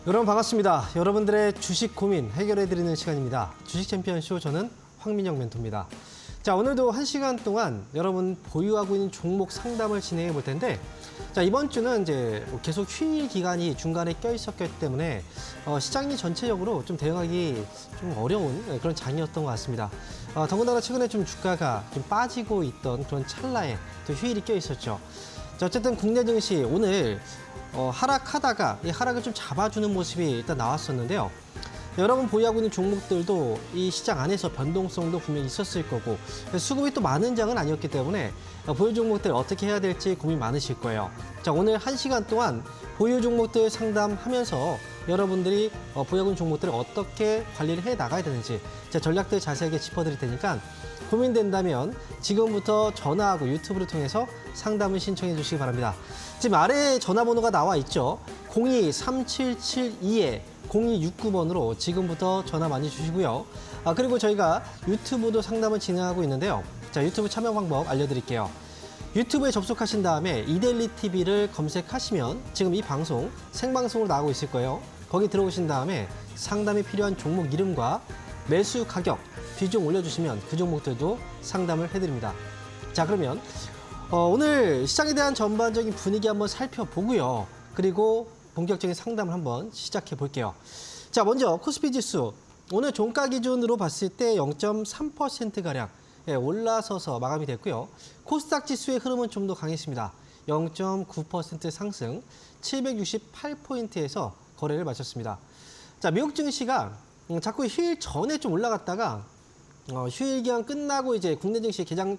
여러분 반갑습니다. 여러분들의 주식 고민 해결해드리는 시간입니다. 주식 챔피언쇼 저는 황민영 멘토입니다. 자, 오늘도 1시간 동안 여러분 보유하고 있는 종목 상담을 진행해 볼 텐데, 자, 이번 주는 이제 계속 휴일 기간이 중간에 껴 있었기 때문에 시장이 전체적으로 좀 대응하기 좀 어려운 그런 장이었던 것 같습니다. 더군다나 최근에 좀 주가가 좀 빠지고 있던 그런 찰나에 또 휴일이 껴 있었죠. 자, 어쨌든 국내 증시 오늘 하락하다가 이 하락을 좀 잡아주는 모습이 일단 나왔었는데요. 여러분 보유하고 있는 종목들도 이 시장 안에서 변동성도 분명히 있었을 거고, 수급이 또 많은 장은 아니었기 때문에 보유 종목들 어떻게 해야 될지 고민 많으실 거예요. 자, 오늘 1시간 동안 보유 종목들 상담하면서 여러분들이 보유하고 있는 종목들을 어떻게 관리를 해 나가야 되는지 제 전략들 자세하게 짚어드릴 테니까 고민된다면 지금부터 전화하고 유튜브를 통해서 상담을 신청해 주시기 바랍니다. 지금 아래에 전화번호가 나와 있죠. 02-3772-0269번으로 지금부터 전화 많이 주시고요. 그리고 저희가 유튜브도 상담을 진행하고 있는데요. 자, 유튜브 참여 방법 알려드릴게요. 유튜브에 접속하신 다음에 이데일리 TV를 검색하시면 지금 이 방송 생방송으로 나오고 있을 거예요. 거기 들어오신 다음에 상담이 필요한 종목 이름과 매수 가격, 비중 올려주시면 그 종목들도 상담을 해드립니다. 자, 그러면 오늘 시장에 대한 전반적인 분위기 한번 살펴보고요. 그리고 본격적인 상담을 한번 시작해 볼게요. 자, 먼저 코스피 지수 오늘 종가 기준으로 봤을 때 0.3%가량 올라서서 마감이 됐고요. 코스닥 지수의 흐름은 좀 더 강했습니다. 0.9% 상승, 768포인트에서 거래를 마쳤습니다. 자, 미국 증시가 자꾸 휴일 전에 좀 올라갔다가 휴일 기간 끝나고 이제 국내 증시 개장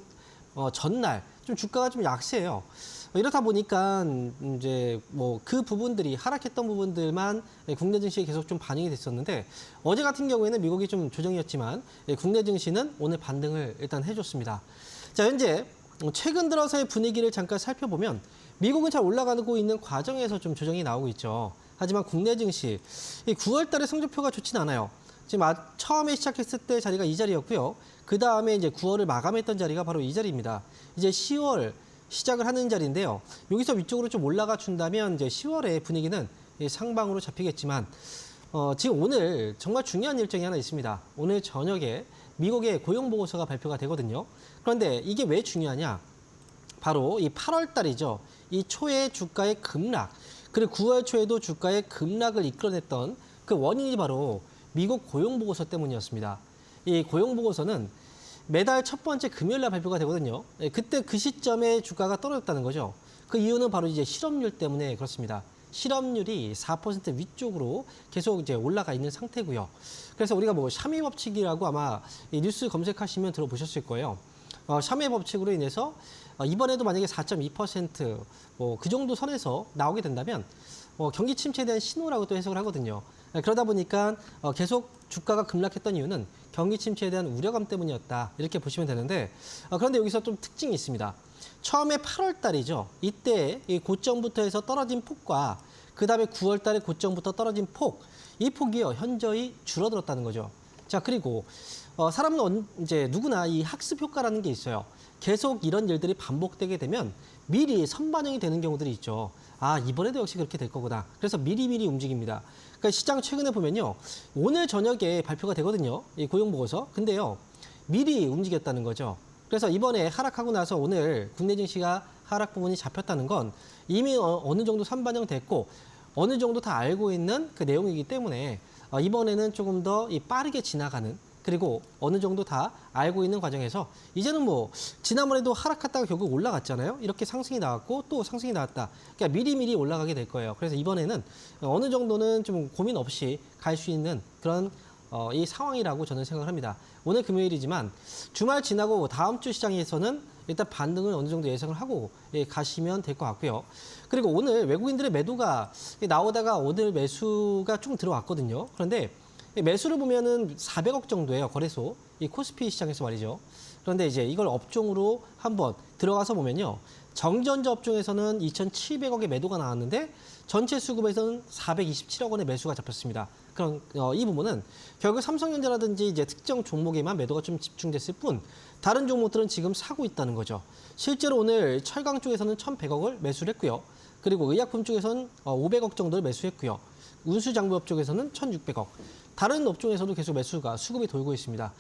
전날 좀 주가가 좀 약세예요. 이렇다 보니까 이제 뭐 그 부분들이 하락했던 부분들만 국내 증시에 계속 좀 반영이 됐었는데, 어제 같은 경우에는 미국이 좀 조정이었지만 국내 증시는 오늘 반등을 일단 해줬습니다. 자, 현재 최근 들어서의 분위기를 잠깐 살펴보면 미국은 잘 올라가고 있는 과정에서 좀 조정이 나오고 있죠. 하지만 국내 증시 9월 달에 성적표가 좋진 않아요. 지금 처음에 시작했을 때 자리가 이 자리였고요. 그 다음에 이제 9월을 마감했던 자리가 바로 이 자리입니다. 이제 10월 시작을 하는 자리인데요. 여기서 위쪽으로 좀 올라가 준다면 이제 10월의 분위기는 상방으로 잡히겠지만 지금 오늘 정말 중요한 일정이 하나 있습니다. 오늘 저녁에 미국의 고용 보고서가 발표가 되거든요. 그런데 이게 왜 중요하냐? 바로 이 8월 달이죠. 이 초에 주가의 급락, 그리고 9월 초에도 주가의 급락을 이끌어냈던 그 원인이 바로 미국 고용 보고서 때문이었습니다. 이 고용 보고서는 매달 첫 번째 금요일 날 발표가 되거든요. 그때 그 시점에 주가가 떨어졌다는 거죠. 그 이유는 바로 이제 실업률 때문에 그렇습니다. 실업률이 4% 위쪽으로 계속 이제 올라가 있는 상태고요. 그래서 우리가 뭐 샤미 법칙이라고 아마 이 뉴스 검색하시면 들어보셨을 거예요. 샤미 법칙으로 인해서 이번에도 만약에 4.2% 뭐 그 정도 선에서 나오게 된다면 경기 침체에 대한 신호라고 또 해석을 하거든요. 그러다 보니까 계속 주가가 급락했던 이유는 경기 침체에 대한 우려감 때문이었다, 이렇게 보시면 되는데, 그런데 여기서 좀 특징이 있습니다. 처음에 8월 달이죠. 이때 이 고점부터 해서 떨어진 폭과 그 다음에 9월 달에 고점부터 떨어진 폭, 이 폭이요 현저히 줄어들었다는 거죠. 자, 그리고 사람은 이제 누구나 이 학습 효과라는 게 있어요. 계속 이런 일들이 반복되게 되면 미리 선반영이 되는 경우들이 있죠. 아, 이번에도 역시 그렇게 될 거구나. 그래서 미리미리 움직입니다. 그러니까 시장 최근에 보면요, 오늘 저녁에 발표가 되거든요. 이 고용 보고서. 근데요, 미리 움직였다는 거죠. 그래서 이번에 하락하고 나서 오늘 국내 증시가 하락 부분이 잡혔다는 건 이미 어느 정도 선반영됐고 어느 정도 다 알고 있는 그 내용이기 때문에 이번에는 조금 더 빠르게 지나가는, 그리고 어느 정도 다 알고 있는 과정에서 이제는 뭐 지난번에도 하락했다가 결국 올라갔잖아요. 이렇게 상승이 나왔고 또 상승이 나왔다. 그러니까 미리미리 올라가게 될 거예요. 그래서 이번에는 어느 정도는 좀 고민 없이 갈 수 있는 그런 이 상황이라고 저는 생각을 합니다. 오늘 금요일이지만 주말 지나고 다음 주 시장에서는 일단 반등을 어느 정도 예상을 하고 가시면 될 것 같고요. 그리고 오늘 외국인들의 매도가 나오다가 오늘 매수가 좀 들어왔거든요. 그런데 매수를 보면은 400억 정도예요, 거래소. 이 코스피 시장에서 말이죠. 그런데 이제 이걸 업종으로 한번 들어가서 보면요. 정전자 업종에서는 2,700억의 매도가 나왔는데 전체 수급에서는 427억 원의 매수가 잡혔습니다. 그럼 이 부분은 결국 삼성전자라든지 이제 특정 종목에만 매도가 좀 집중됐을 뿐 다른 종목들은 지금 사고 있다는 거죠. 실제로 오늘 철강 쪽에서는 1,100억을 매수를 했고요. 그리고 의약품 쪽에서는 500억 정도를 매수했고요. 운수장비업 쪽에서는 1,600억. 다른 업종에서도 계속 매수가 수급이 돌고 있습니다.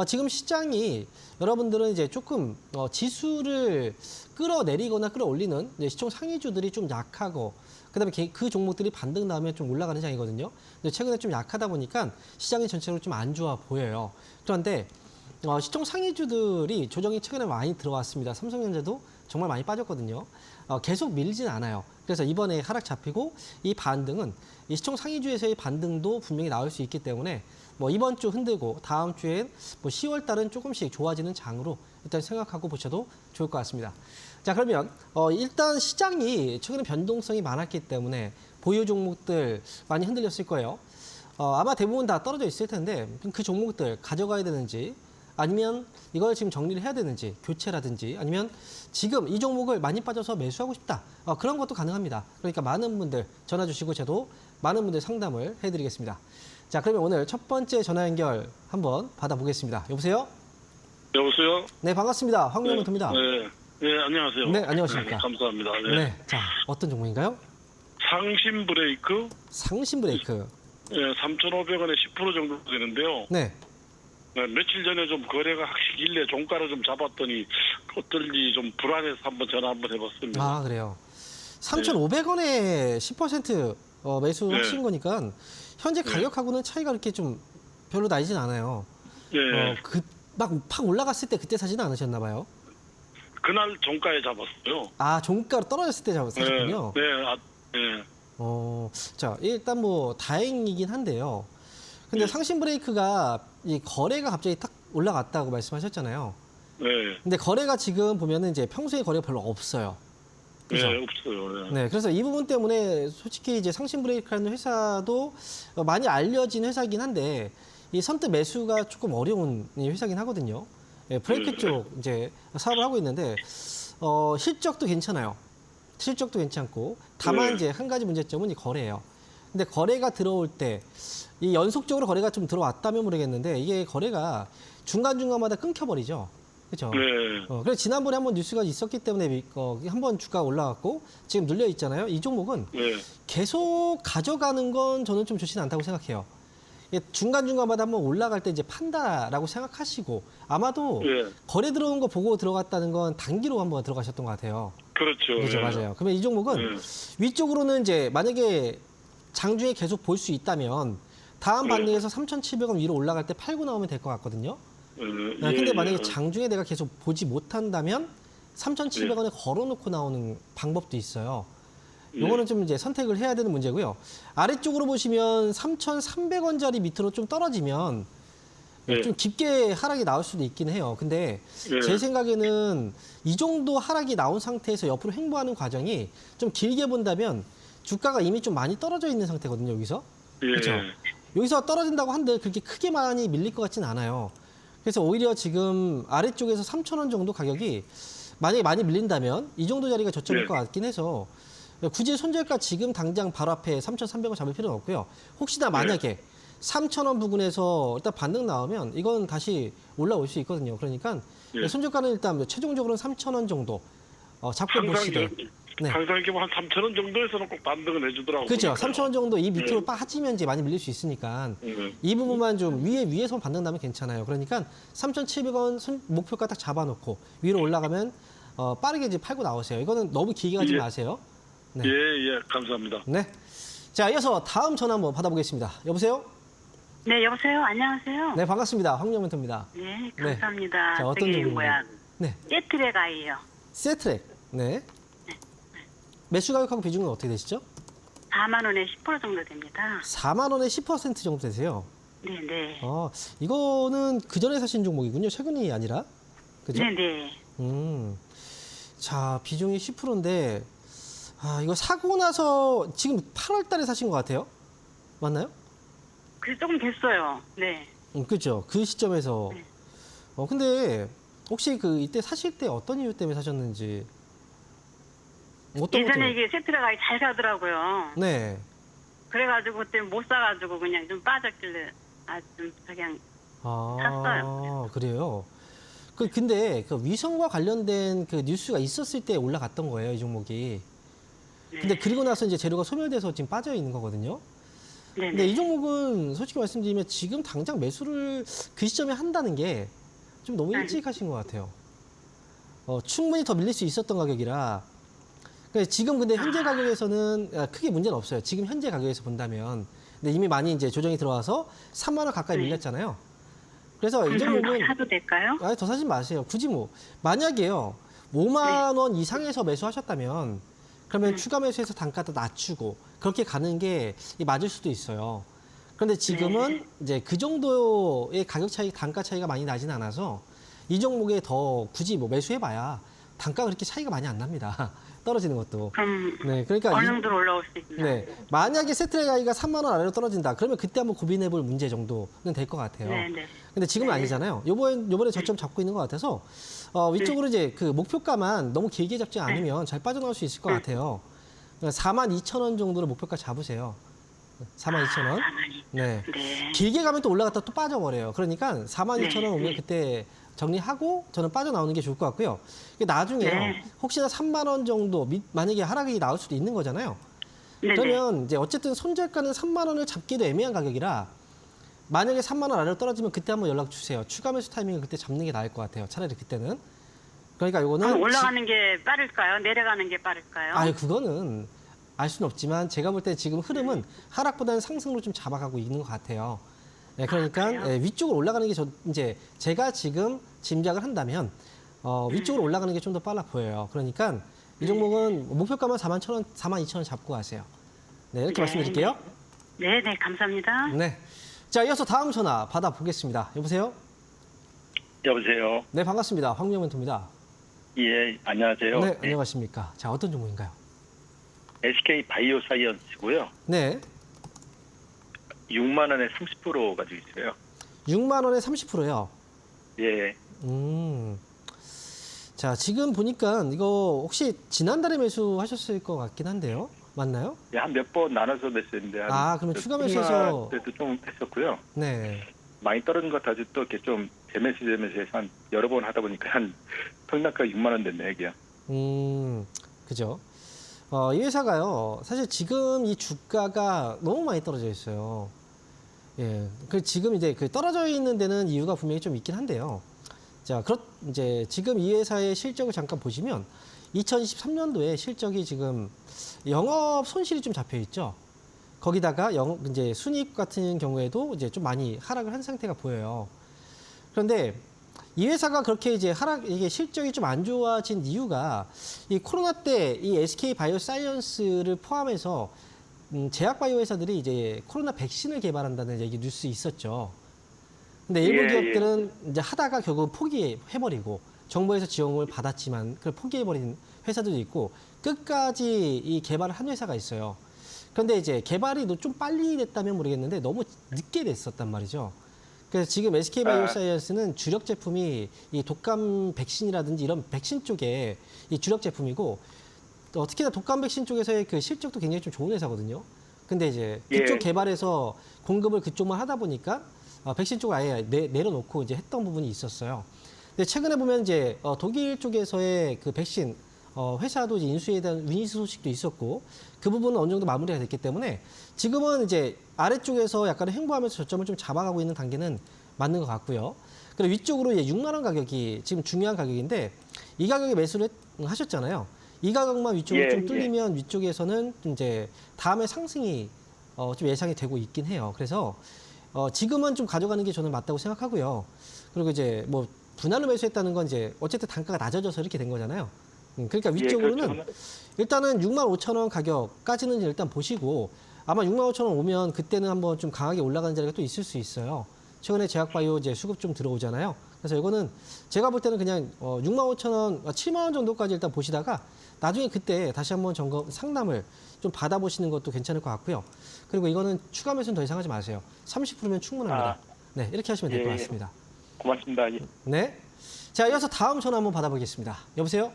지금 시장이 여러분들은 이제 조금 지수를 끌어내리거나 끌어올리는 이제 시총 상위주들이 좀 약하고 그다음에 그 종목들이 반등 나오면 좀 올라가는 장이거든요. 근데 최근에 좀 약하다 보니까 시장이 전체적으로 좀 안 좋아 보여요. 그런데 시총 상위주들이 조정이 최근에 많이 들어왔습니다. 삼성전자도 정말 많이 빠졌거든요. 계속 밀리진 않아요. 그래서 이번에 하락 잡히고 이 반등은 이 시총 상위주에서의 반등도 분명히 나올 수 있기 때문에 뭐 이번 주 흔들고 다음 주엔 뭐 10월 달은 조금씩 좋아지는 장으로 일단 생각하고 보셔도 좋을 것 같습니다. 자, 그러면 일단 시장이 최근에 변동성이 많았기 때문에 보유 종목들 많이 흔들렸을 거예요. 아마 대부분 다 떨어져 있을 텐데 그 종목들 가져가야 되는지 아니면 이걸 지금 정리를 해야 되는지 교체라든지 아니면 지금 이 종목을 많이 빠져서 매수하고 싶다. 그런 것도 가능합니다. 그러니까 많은 분들 전화 주시고 저도 많은 분들 상담을 해드리겠습니다. 자, 그러면 오늘 첫 번째 전화 연결 한번 받아보겠습니다. 여보세요? 여보세요? 네, 반갑습니다. 황명문입니다. 네, 네, 안녕하세요. 네, 안녕하십니까. 네, 감사합니다. 네. 네, 자, 어떤 종목인가요? 상신 브레이크, 상신 브레이크. 네, 3,500원에 10% 정도 되는데요. 네. 네, 며칠 전에 좀 거래가 확실히 종가를 좀 잡았더니 어떨지 좀 불안해서 한번 전화 한번 해봤습니다. 아, 그래요. 3,500원에 10% 매수하신 네. 거니까 현재 가격하고는 차이가 그렇게 좀 별로 나진 않아요. 네, 막 팍 올라갔을 때 그때 사지는 않으셨나 봐요. 그날 종가에 잡았어요. 아, 종가로 떨어졌을 때 사셨군요. 네, 네. 자, 일단 뭐 다행이긴 한데요. 근데 네. 상신 브레이크가 이 거래가 갑자기 딱 올라갔다고 말씀하셨잖아요. 네, 근데 거래가 지금 보면은 이제 평소에 거래가 별로 없어요. 그죠? 네, 없어요. 네. 네, 그래서 이 부분 때문에 솔직히 이제 상신 브레이크라는 회사도 많이 알려진 회사긴 한데 이 선뜻 매수가 조금 어려운 이 회사긴 하거든요. 예, 브레이크 쪽 이제 사업을 하고 있는데 실적도 괜찮아요. 실적도 괜찮고 다만 네. 이제 한 가지 문제점은 이 거래예요. 근데 거래가 들어올 때 이 연속적으로 거래가 좀 들어왔다면 모르겠는데 이게 거래가 중간중간마다 끊겨버리죠. 그렇죠? 네. 그래서 지난번에 한번 뉴스가 있었기 때문에 한번 주가가 올라갔고 지금 눌려 있잖아요. 이 종목은 네. 계속 가져가는 건 저는 좀 좋지는 않다고 생각해요. 이게 중간중간마다 한번 올라갈 때 이제 판다라고 생각하시고 아마도 네. 거래 들어온 거 보고 들어갔다는 건 단기로 한번 들어가셨던 것 같아요. 그렇죠. 그렇죠, 네. 맞아요. 그러면 이 종목은 위쪽으로는 이제 만약에 장중에 계속 볼 수 있다면 다음 네. 반등에서 3,700원 위로 올라갈 때 팔고 나오면 될 것 같거든요. 네. 근데 만약에 예. 장중에 내가 계속 보지 못한다면 3,700원에 걸어놓고 나오는 방법도 있어요. 요거는 좀 이제 선택을 해야 되는 문제고요. 아래쪽으로 보시면 3,300원짜리 밑으로 좀 떨어지면 네. 좀 깊게 하락이 나올 수도 있긴 해요. 근데 네. 제 생각에는 이 정도 하락이 나온 상태에서 옆으로 횡보하는 과정이 좀 길게 본다면 주가가 이미 좀 많이 떨어져 있는 상태거든요, 여기서. 예. 그렇죠? 여기서 떨어진다고 한들 그렇게 크게 많이 밀릴 것 같진 않아요. 그래서 오히려 지금 아래쪽에서 3,000원 정도 가격이 만약에 많이 밀린다면 이 정도 자리가 저점일 네. 것 같긴 해서 굳이 손절가 지금 당장 바로 앞에 3,300원 잡을 필요는 없고요. 혹시나 만약에 3,000원 부근에서 일단 반등 나오면 이건 다시 올라올 수 있거든요. 그러니까 네. 손절가는 일단 최종적으로는 3,000원 정도 잡고 항상 보시되. 네. 항상 이렇게 한 3,000원 정도에서는 꼭 반등을 해주더라고요. 그렇죠. 3,000원 정도 이 밑으로 네. 빠지면 이제 많이 밀릴 수 있으니까 네. 이 부분만 좀 위에서 반등 나면 괜찮아요. 그러니까 3,700원 목표가 딱 잡아놓고 위로 올라가면 빠르게 이제 팔고 나오세요. 이거는 너무 길게 가지 예. 마세요. 네. 예, 감사합니다. 네. 자, 이어서 다음 전화 한번 받아보겠습니다. 여보세요? 네, 여보세요. 안녕하세요. 네, 반갑습니다. 황명멘토입니다. 네, 감사합니다. 자, 어떤 저기 종목인가요? 네, 세트랙 아이예요. 세트랙. 네. 매수 가격하고 비중은 어떻게 되시죠? 4만 원에 10% 정도 됩니다. 4만 원에 10% 정도 되세요. 네, 네. 이거는 그 전에 사신 종목이군요. 최근이 아니라. 그죠? 네, 네. 자, 비중이 10%인데, 이거 사고 나서 지금 8월 달에 사신 것 같아요? 맞나요? 그 조금 됐어요. 네. 그죠. 그 시점에서. 네. 근데 혹시 이때 사실 때 어떤 이유 때문에 사셨는지. 어떤 것 예전에 때문에? 이게 세트랙 아이 잘 가더라고요. 네. 그래가지고 그때 못 사가지고 그냥 좀 빠졌길래 좀 그냥 샀어요. 그래요. 근데 위성과 관련된 그 뉴스가 있었을 때 올라갔던 거예요, 이 종목이. 네. 근데 그리고 나서 이제 재료가 소멸돼서 지금 빠져 있는 거거든요. 네네. 근데 이 종목은 솔직히 말씀드리면 지금 당장 매수를 그 시점에 한다는 게 좀 너무 일찍 하신 것 같아요. 충분히 더 밀릴 수 있었던 가격이라. 그러니까 지금 근데 현재 가격에서는 크게 문제는 없어요. 지금 현재 가격에서 본다면. 근데 이미 많이 이제 조정이 들어와서 3만 원 가까이 네. 밀렸잖아요. 그래서 이 좀 더 종목은 사도 될까요? 아니, 더 사지 마세요. 굳이 뭐 만약에요 5만 원 이상에서 매수하셨다면 그러면 추가 매수해서 단가도 낮추고 그렇게 가는 게 맞을 수도 있어요. 그런데 지금은 이제 그 정도의 가격 차이, 단가 차이가 많이 나진 않아서 이 종목에 더 굳이 뭐 매수해봐야 단가가 그렇게 차이가 많이 안 납니다. 떨어지는 것도. 그럼 네, 그러니까 어느 정도로 올라올 수 있나요? 네, 만약에 세트의 가격이 3만 원 아래로 떨어진다. 그러면 그때 한번 고민해볼 문제 정도는 될 것 같아요. 네네. 근데 지금은 네. 아니잖아요. 요번에 저점 잡고 있는 것 같아서 위쪽으로 이제 그 목표가만 너무 길게 잡지 않으면 잘 빠져나올 수 있을 것 같아요. 42,000원 정도로 목표가 잡으세요. 42,000원. 네. 네. 길게 가면 또 올라갔다 또 빠져버려요. 그러니까 42,000원 오면 네. 그때 정리하고 저는 빠져나오는 게 좋을 것 같고요. 나중에요. 네. 혹시나 3만 원 정도 만약에 하락이 나올 수도 있는 거잖아요. 네네. 그러면 이제 어쨌든 손절가는 3만 원을 잡기도 애매한 가격이라 만약에 3만 원 아래로 떨어지면 그때 한번 연락 주세요. 추가 매수 타이밍을 그때 잡는 게 나을 것 같아요. 차라리 그때는. 그러니까 요거는 올라가는 게 빠를까요? 내려가는 게 빠를까요? 아유 그거는 알 수는 없지만 제가 볼 때 지금 흐름은 하락보다는 상승으로 좀 잡아가고 있는 것 같아요. 네, 그러니까 그래요? 위쪽으로 올라가는 게 이제 제가 지금 짐작을 한다면 위쪽으로 올라가는 게 좀 더 빨라 보여요. 그러니까 이 종목은 목표가만 41,000원, 42,000원 잡고 가세요. 네, 이렇게 네, 말씀드릴게요. 네네, 감사합니다. 네. 자, 이어서 다음 전화 받아보겠습니다. 여보세요? 여보세요. 네, 반갑습니다. 황미영 멘토입니다. 예, 안녕하세요. 네, 안녕하십니까. 자, 어떤 종목인가요? SK 바이오사이언스고요. 네. 6만 원에 30% 가지고 있어요. 6만 원에 30%요. 예. 자, 지금 보니까 이거 혹시 지난달에 매수하셨을 것 같긴 한데요. 맞나요? 예, 한 몇 번 나눠서 냈었는데. 그러면 추가 매수해서. 그래도 좀 했었고요. 네. 많이 떨어진 것 같아서 또 이렇게 좀 재매수해서 한 여러 번 하다 보니까 한 평당가 6만 원 됐네, 이게요. 그죠. 이 회사가요, 사실 지금 이 주가가 너무 많이 떨어져 있어요. 예. 지금 이제 그 떨어져 있는 데는 이유가 분명히 좀 있긴 한데요. 자, 이제 지금 이 회사의 실적을 잠깐 보시면 2023년도에 실적이 지금 영업 손실이 좀 잡혀 있죠. 거기다가 이제 순이익 같은 경우에도 이제 좀 많이 하락을 한 상태가 보여요. 그런데 이 회사가 그렇게 이제 이게 실적이 좀 안 좋아진 이유가 이 코로나 때 이 SK 바이오사이언스를 포함해서 제약 바이오 회사들이 이제 코로나 백신을 개발한다는 얘기 뉴스 있었죠. 근데 일부 기업들은 이제 하다가 결국 포기해버리고 정부에서 지원을 받았지만 그걸 포기해버린 회사들도 있고 끝까지 이 개발을 한 회사가 있어요. 그런데 이제 개발이 좀 빨리 됐다면 모르겠는데 너무 늦게 됐었단 말이죠. 그래서 지금 SK 바이오사이언스는 주력 제품이 이 독감 백신이라든지 이런 백신 쪽에 이 주력 제품이고 특히나 독감 백신 쪽에서의 그 실적도 굉장히 좀 좋은 회사거든요. 근데 이제 그쪽 개발에서 공급을 그쪽만 하다 보니까 백신 쪽을 아예 내려놓고 이제 했던 부분이 있었어요. 근데 최근에 보면 이제 독일 쪽에서의 그 백신 회사도 이제 인수에 대한 위니스 소식도 있었고 그 부분은 어느 정도 마무리가 됐기 때문에 지금은 이제 아래쪽에서 약간 횡보하면서 저점을 좀 잡아가고 있는 단계는 맞는 것 같고요. 그리고 위쪽으로 이제 6만 원 가격이 지금 중요한 가격인데 이 가격에 매수를 하셨잖아요. 이 가격만 위쪽으로 좀 뚫리면 위쪽에서는 이제 다음에 상승이 좀 예상이 되고 있긴 해요. 그래서 지금은 좀 가져가는 게 저는 맞다고 생각하고요. 그리고 이제 뭐 분할로 매수했다는 건 이제 어쨌든 단가가 낮아져서 이렇게 된 거잖아요. 그러니까 위쪽으로는 그렇죠. 일단은 65,000원 가격까지는 일단 보시고 아마 65,000원 오면 그때는 한번 좀 강하게 올라가는 자리가 또 있을 수 있어요. 최근에 제약바이오 이제 수급 좀 들어오잖아요. 그래서 이거는 제가 볼 때는 그냥 65,000원, 7만 원 정도까지 일단 보시다가 나중에 그때 다시 한번 상담을 좀 받아보시는 것도 괜찮을 것 같고요. 그리고 이거는 추가 매수는 더 이상 하지 마세요. 30%면 충분합니다. 네, 이렇게 하시면 될 것 같습니다. 고맙습니다. 예. 네. 자, 이어서 다음 전화 한번 받아보겠습니다. 여보세요?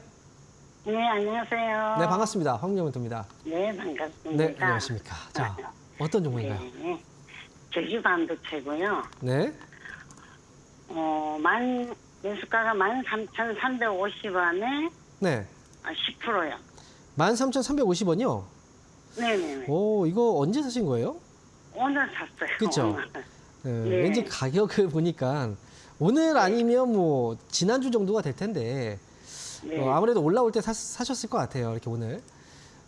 네, 안녕하세요. 네, 반갑습니다. 황미영 멘토입니다. 네, 반갑습니다. 네, 안녕하십니까. 자, 어떤 종목인가요? 네, 제주반도체고요. 네. 매수가가 13,350원에 네. 10%요. 13,350원이요? 네네네. 오, 이거 언제 사신 거예요? 오늘 샀어요. 그쵸? 오늘. 네, 왠지 가격을 보니까 오늘 아니면 뭐 지난주 정도가 될 텐데 네. 아무래도 올라올 때 사셨을 것 같아요. 이렇게 오늘.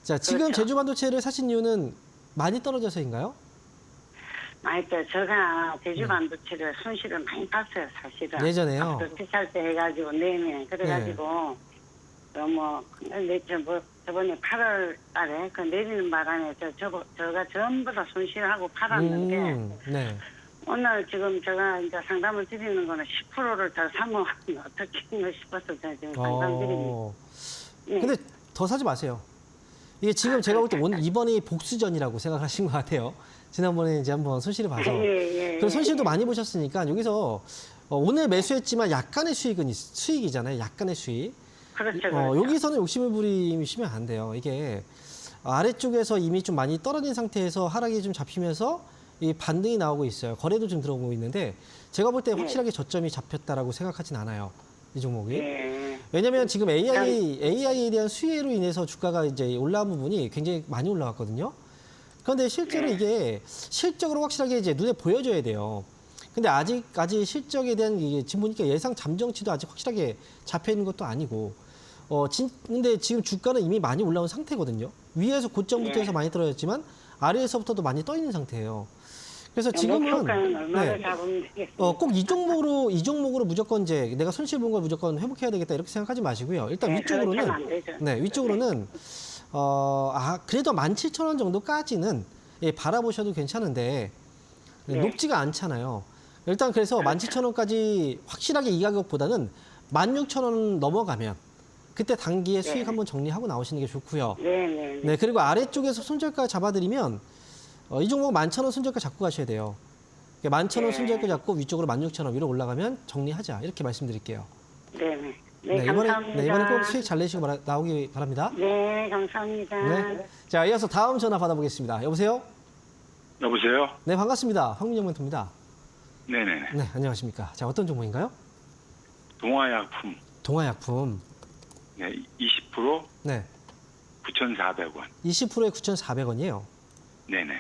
자, 지금 그렇죠. 제주 반도체를 사신 이유는 많이 떨어져서인가요? 제가 제주 반도체를 손실을 많이 봤어요, 사실은. 예전에요? 앞서 비쌀 때 해가지고, 네네. 그래가지고, 저번에 8월 달에 그 내리는 바람에 저가 전부 다 손실하고 팔았는데, 네. 오늘 지금 제가 이제 상담을 드리는 거는 10%를 더 사면 어떻게 했나 싶어서 제가 지금 상담 드립니다. 네. 근데 더 사지 마세요. 이게 지금 제가 볼 때 이번이 복수전이라고 생각하신 것 같아요. 지난번에 이제 한번 손실을 봐서. 그리고 손실도 많이 보셨으니까 여기서 오늘 매수했지만 약간의 수익이잖아요. 약간의 수익. 그렇죠. 여기서는 욕심을 부리시면 안 돼요. 이게 아래쪽에서 이미 좀 많이 떨어진 상태에서 하락이 좀 잡히면서 이 반등이 나오고 있어요. 거래도 좀 들어오고 있는데 제가 볼 때 확실하게 저점이 잡혔다라고 생각하진 않아요. 이 종목이. 왜냐면 지금 AI에 대한 수혜로 인해서 주가가 이제 올라온 부분이 굉장히 많이 올라왔거든요. 그런데 실제로 이게 실적으로 확실하게 이제 눈에 보여줘야 돼요. 근데 아직까지 실적에 대한 이게 지금 보니까 예상 잠정치도 아직 확실하게 잡혀 있는 것도 아니고, 근데 지금 주가는 이미 많이 올라온 상태거든요. 위에서 고점부터 해서 많이 떨어졌지만 아래에서부터도 많이 떠 있는 상태예요. 그래서 지금은 꼭 이 종목으로 무조건 이제 내가 손실 본 걸 무조건 회복해야 되겠다 이렇게 생각하지 마시고요. 일단 위쪽으로는 그래도 17,000원 정도까지는 바라보셔도 괜찮은데 높지가 않잖아요. 일단 그래서 17,000원까지 확실하게 이 가격보다는 16,000원 넘어가면 그때 단기에 수익 한번 정리하고 나오시는 게 좋고요. 네, 그리고 아래쪽에서 손절가 잡아드리면 이 종목 11,000원 손절가 잡고 가셔야 돼요. 11,000원 손절가 잡고 위쪽으로 16,000원 위로 올라가면 정리하자 이렇게 말씀드릴게요. 네, 감사합니다. 이번에 꼭 수익 잘 내시고 나오기 바랍니다. 네, 감사합니다. 네. 자, 이어서 다음 전화 받아보겠습니다. 여보세요? 여보세요? 네, 반갑습니다. 황민영 멘토입니다. 네네네. 네, 안녕하십니까. 자, 어떤 종목인가요? 동화약품. 동화약품. 네, 20% 네. 9,400원. 20%에 9,400원이에요. 네네.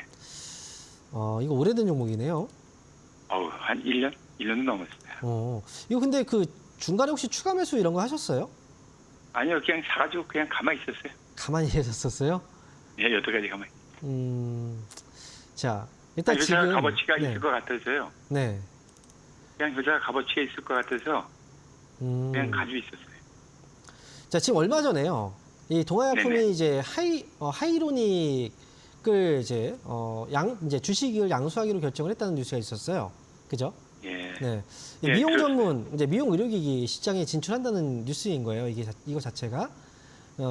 이거 오래된 종목이네요. 한 1년? 1년도 넘었어요. 이거 근데 그 중간에 혹시 추가 매수 이런 거 하셨어요? 아니요, 그냥 사가지고 그냥 가만히 있었어요. 가만히 계셨었어요? 네, 여태까지 가만히. 자, 일단 회사가 지금 값어치가 있을 것 같아서요. 네. 그냥 회사가 값어치가 있을 것 같아서 그냥 가지고 있었어요. 자, 지금 얼마 전에요. 이 동화약품이 네네. 이제 하이로닉을 이제 주식을 양수하기로 결정을 했다는 뉴스가 있었어요. 그죠? 예. 네. 예, 미용 그렇습니다. 전문, 이제 미용 의료기기 시장에 진출한다는 뉴스인 거예요. 이거 자체가.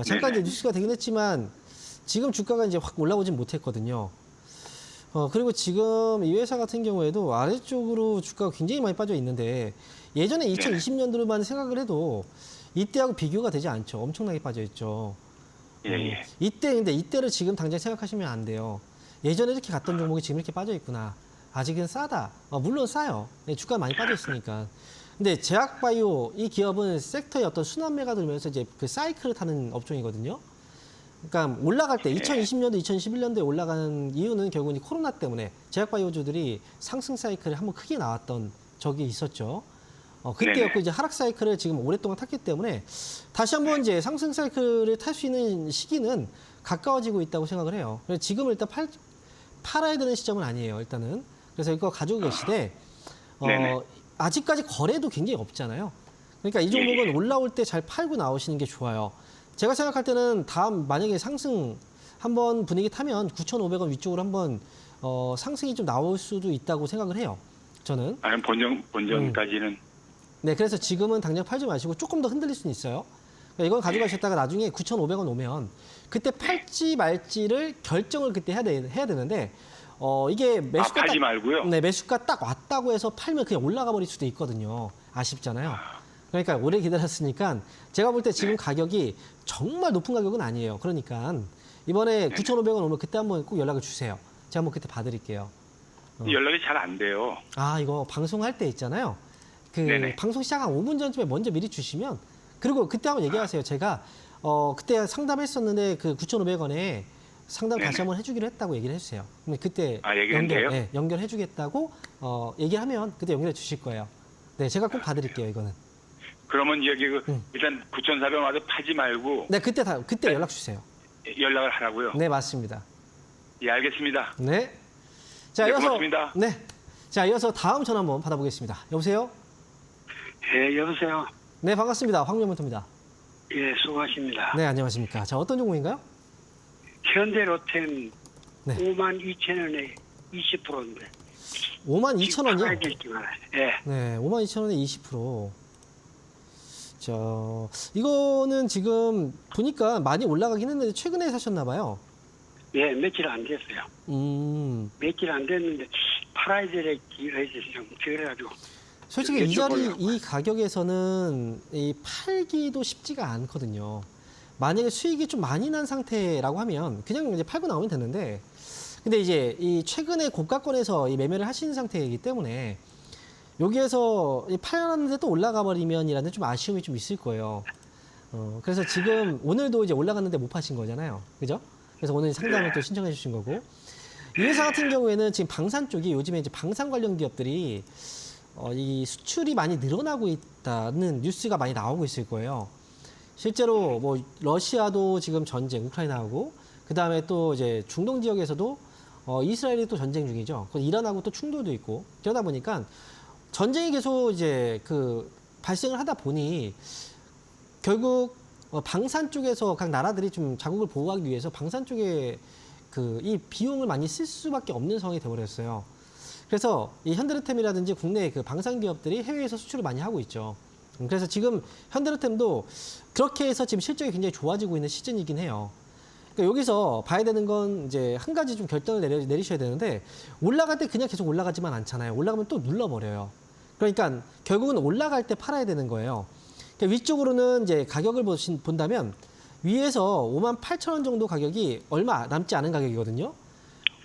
잠깐 이제 네네. 뉴스가 되긴 했지만 지금 주가가 이제 확 올라오진 못했거든요. 그리고 지금 이 회사 같은 경우에도 아래쪽으로 주가가 굉장히 많이 빠져 있는데 예전에 2020년도로만 생각을 해도 이때하고 비교가 되지 않죠. 엄청나게 빠져 있죠. 예. 근데 이때를 지금 당장 생각하시면 안 돼요. 예전에 이렇게 갔던 종목이 지금 이렇게 빠져 있구나. 아직은 싸다. 물론 싸요. 주가 많이 빠져 있으니까. 근데 제약바이오 이 기업은 섹터의 어떤 순환매가 들면서 이제 그 사이클을 타는 업종이거든요. 그러니까 올라갈 때 2020년도, 2021년도에 올라가는 이유는 결국은 이 코로나 때문에 제약바이오주들이 상승 사이클을 한번 크게 나왔던 적이 있었죠. 그때였고 이제 하락 사이클을 지금 오랫동안 탔기 때문에 다시 한번 이제 상승 사이클을 탈 수 있는 시기는 가까워지고 있다고 생각을 해요. 그래서 지금은 일단 팔아야 되는 시점은 아니에요. 일단은. 그래서 이거 가지고 계시되 아직까지 거래도 굉장히 없잖아요. 그러니까 이 종목은 올라올 때 잘 팔고 나오시는 게 좋아요. 제가 생각할 때는 다음 만약에 상승 한번 분위기 타면 9,500원 위쪽으로 한번 상승이 좀 나올 수도 있다고 생각을 해요. 저는. 아니 본전까지는. 네, 그래서 지금은 당장 팔지 마시고 조금 더 흔들릴 수는 있어요. 그러니까 이건 가져가셨다가 나중에 9,500원 오면 그때 팔지 말지를 결정을 그때 해야 되는데 이게 매수가 팔지 말고요. 네, 매수가 딱 왔다고 해서 팔면 그냥 올라가 버릴 수도 있거든요. 아쉽잖아요. 그러니까 오래 기다렸으니까 제가 볼 때 지금 가격이 정말 높은 가격은 아니에요. 그러니까 이번에 9,500원 오면 그때 한번 꼭 연락을 주세요. 제가 한번 그때 봐드릴게요. 연락이 잘 안 돼요. 이거 방송할 때 있잖아요. 네네. 방송 시작 한 5분 전쯤에 먼저 미리 주시면 그리고 그때 한번 얘기하세요. 제가 그때 상담했었는데 그 9,500원에 상담 다시 네네. 한번 해주기로 했다고 얘기를 해주세요. 그럼 그때 얘기했는데요? 연결해주겠다고 얘기를 하면 그때 연결해 주실 거예요. 네, 제가 꼭 봐드릴게요, 이거는. 그러면 여기 응. 일단 9,400원 와도 파지 말고 네, 그때 연락 주세요. 연락을 하라고요. 네, 맞습니다. 예, 알겠습니다. 네. 자, 네, 이어서 고맙습니다. 네. 자, 이어서 다음 전화 한번 받아보겠습니다. 여보세요? 예, 여보세요. 네, 반갑습니다. 황명문토입니다. 예, 수고하십니다. 네, 안녕하십니까. 자, 어떤 종목인가요? 현대로템 네. 52,000원에 20%인데. 52,000원이요? 예. 네, 52,000원에 20%. 자, 이거는 지금 보니까 많이 올라가긴 했는데 최근에 사셨나 봐요. 예, 며칠 안 됐어요. 며칠 안 됐는데 팔아야 될 기회가 좀 그래가지고. 솔직히 이 자리, 여쭤보려고요. 이 가격에서는 이 팔기도 쉽지가 않거든요. 만약에 수익이 좀 많이 난 상태라고 하면 그냥 이제 팔고 나오면 되는데, 근데 이제 이 최근에 고가권에서 이 매매를 하시는 상태이기 때문에 여기에서 팔았는데 또 올라가 버리면이라는 좀 아쉬움이 좀 있을 거예요. 그래서 지금 오늘도 이제 올라갔는데 못 파신 거잖아요. 그죠? 그래서 오늘 상담을 또 신청해 주신 거고. 이 회사 같은 경우에는 지금 방산 쪽이 요즘에 이제 방산 관련 기업들이 이 수출이 많이 늘어나고 있다는 뉴스가 많이 나오고 있을 거예요. 실제로 뭐 러시아도 지금 전쟁, 우크라이나하고 그 다음에 또 이제 중동 지역에서도 이스라엘이 또 전쟁 중이죠. 이란하고 또 충돌도 있고 그러다 보니까 전쟁이 계속 이제 그 발생을 하다 보니 결국 방산 쪽에서 각 나라들이 좀 자국을 보호하기 위해서 방산 쪽에 그 이 비용을 많이 쓸 수밖에 없는 상황이 되어버렸어요. 그래서 이 현대로템이라든지 국내 그 방산 기업들이 해외에서 수출을 많이 하고 있죠. 그래서 지금 현대로템도 그렇게 해서 지금 실적이 굉장히 좋아지고 있는 시즌이긴 해요. 그러니까 여기서 봐야 되는 건 이제 한 가지 좀 결정을 내리셔야 되는데 본다갈 때 그냥 계속 올라가지만 않잖아요. 올라가면 또 눌러버려요. 그러니까 결국은 올라갈 때 팔아야 되는 거예요. 그러니까 위쪽으로는 이제 가격을 본다면 위에서 58,000원 정도 가격이 얼마 남지 않은 가격이거든요.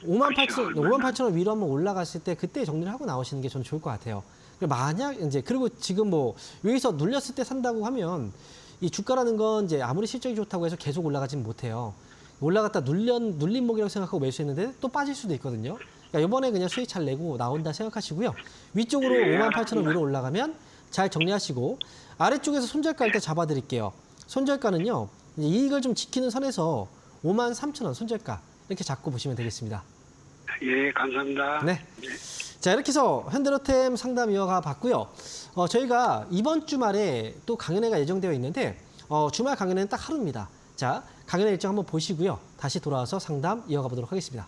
58,000원 위로 한번 올라갔을 때 그때 정리를 하고 나오시는 게 저는 좋을 것 같아요. 만약 이제 그리고 지금 뭐 여기서 눌렸을 때 산다고 하면 이 주가라는 건 이제 아무리 실적이 좋다고 해서 계속 올라가지는 못해요. 올라갔다 눌림목이라고 생각하고 매수했는데 또 빠질 수도 있거든요. 그러니까 이번에 그냥 수익 잘 내고 나온다 생각하시고요. 위쪽으로 58,000원 위로 올라가면 잘 정리하시고 아래쪽에서 손절가 할 때 잡아드릴게요. 손절가는요. 이익을 좀 지키는 선에서 53,000원 손절가 이렇게 잡고 보시면 되겠습니다. 예, 감사합니다. 네. 자, 이렇게 해서 현대로템 상담 이어가 봤고요. 저희가 이번 주말에 또 강연회가 예정되어 있는데 주말 강연회는 딱 하루입니다. 자, 강연회 일정 한번 보시고요. 다시 돌아와서 상담 이어가 보도록 하겠습니다.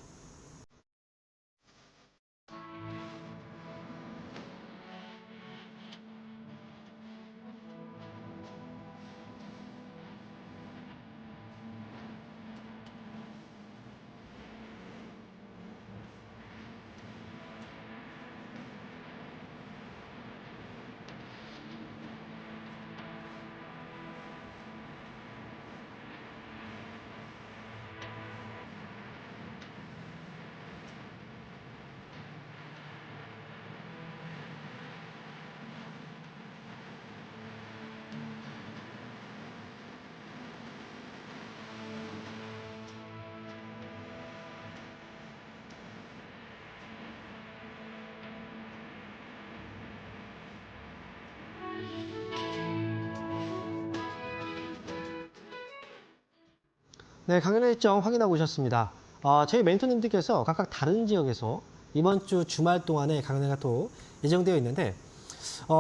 네, 강연회 일정 확인하고 오셨습니다. 저희 멘토님들께서 각각 다른 지역에서 이번 주 주말 동안에 강연회가 또 예정되어 있는데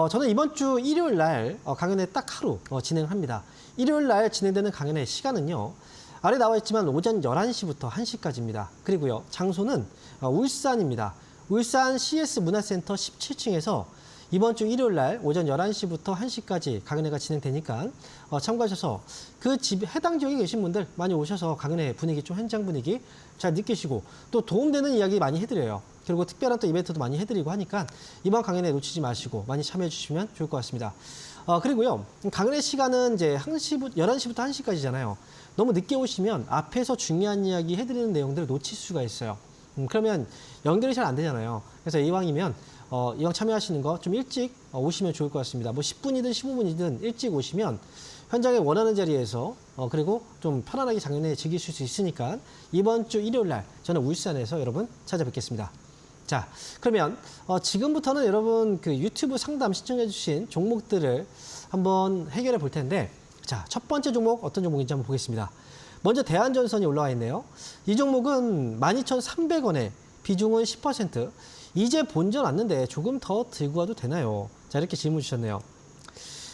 저는 이번 주 일요일 날 강연회 딱 하루 진행합니다. 일요일 날 진행되는 강연회 시간은요. 아래 나와 있지만 오전 11시부터 1시까지입니다. 그리고요. 장소는 울산입니다. 울산 CS 문화센터 17층에서 이번 주 일요일 날 오전 11시부터 1시까지 강연회가 진행되니까 참고하셔서 그 집 해당 지역에 계신 분들 많이 오셔서 강연회 분위기 좀 현장 분위기 잘 느끼시고 또 도움되는 이야기 많이 해드려요. 그리고 특별한 또 이벤트도 많이 해드리고 하니까 이번 강연회 놓치지 마시고 많이 참여해 주시면 좋을 것 같습니다. 그리고요. 강연회 시간은 이제 11시부터 1시까지잖아요. 너무 늦게 오시면 앞에서 중요한 이야기 해드리는 내용들을 놓칠 수가 있어요. 그러면 연결이 잘 안 되잖아요. 그래서 이왕이면 이왕 참여하시는 거 좀 일찍 오시면 좋을 것 같습니다. 뭐 10분이든 15분이든 일찍 오시면 현장에 원하는 자리에서 그리고 좀 편안하게 작년에 즐기실 수 있으니까 이번 주 일요일 날 저는 울산에서 여러분 찾아뵙겠습니다. 자, 그러면 지금부터는 여러분 그 유튜브 상담 신청해 주신 종목들을 한번 해결해 볼 텐데, 자, 첫 번째 종목 어떤 종목인지 한번 보겠습니다. 먼저 대한전선이 올라와 있네요. 이 종목은 12,300원에 비중은 10%. 이제 본전 왔는데 조금 더 들고 와도 되나요? 자, 이렇게 질문 주셨네요.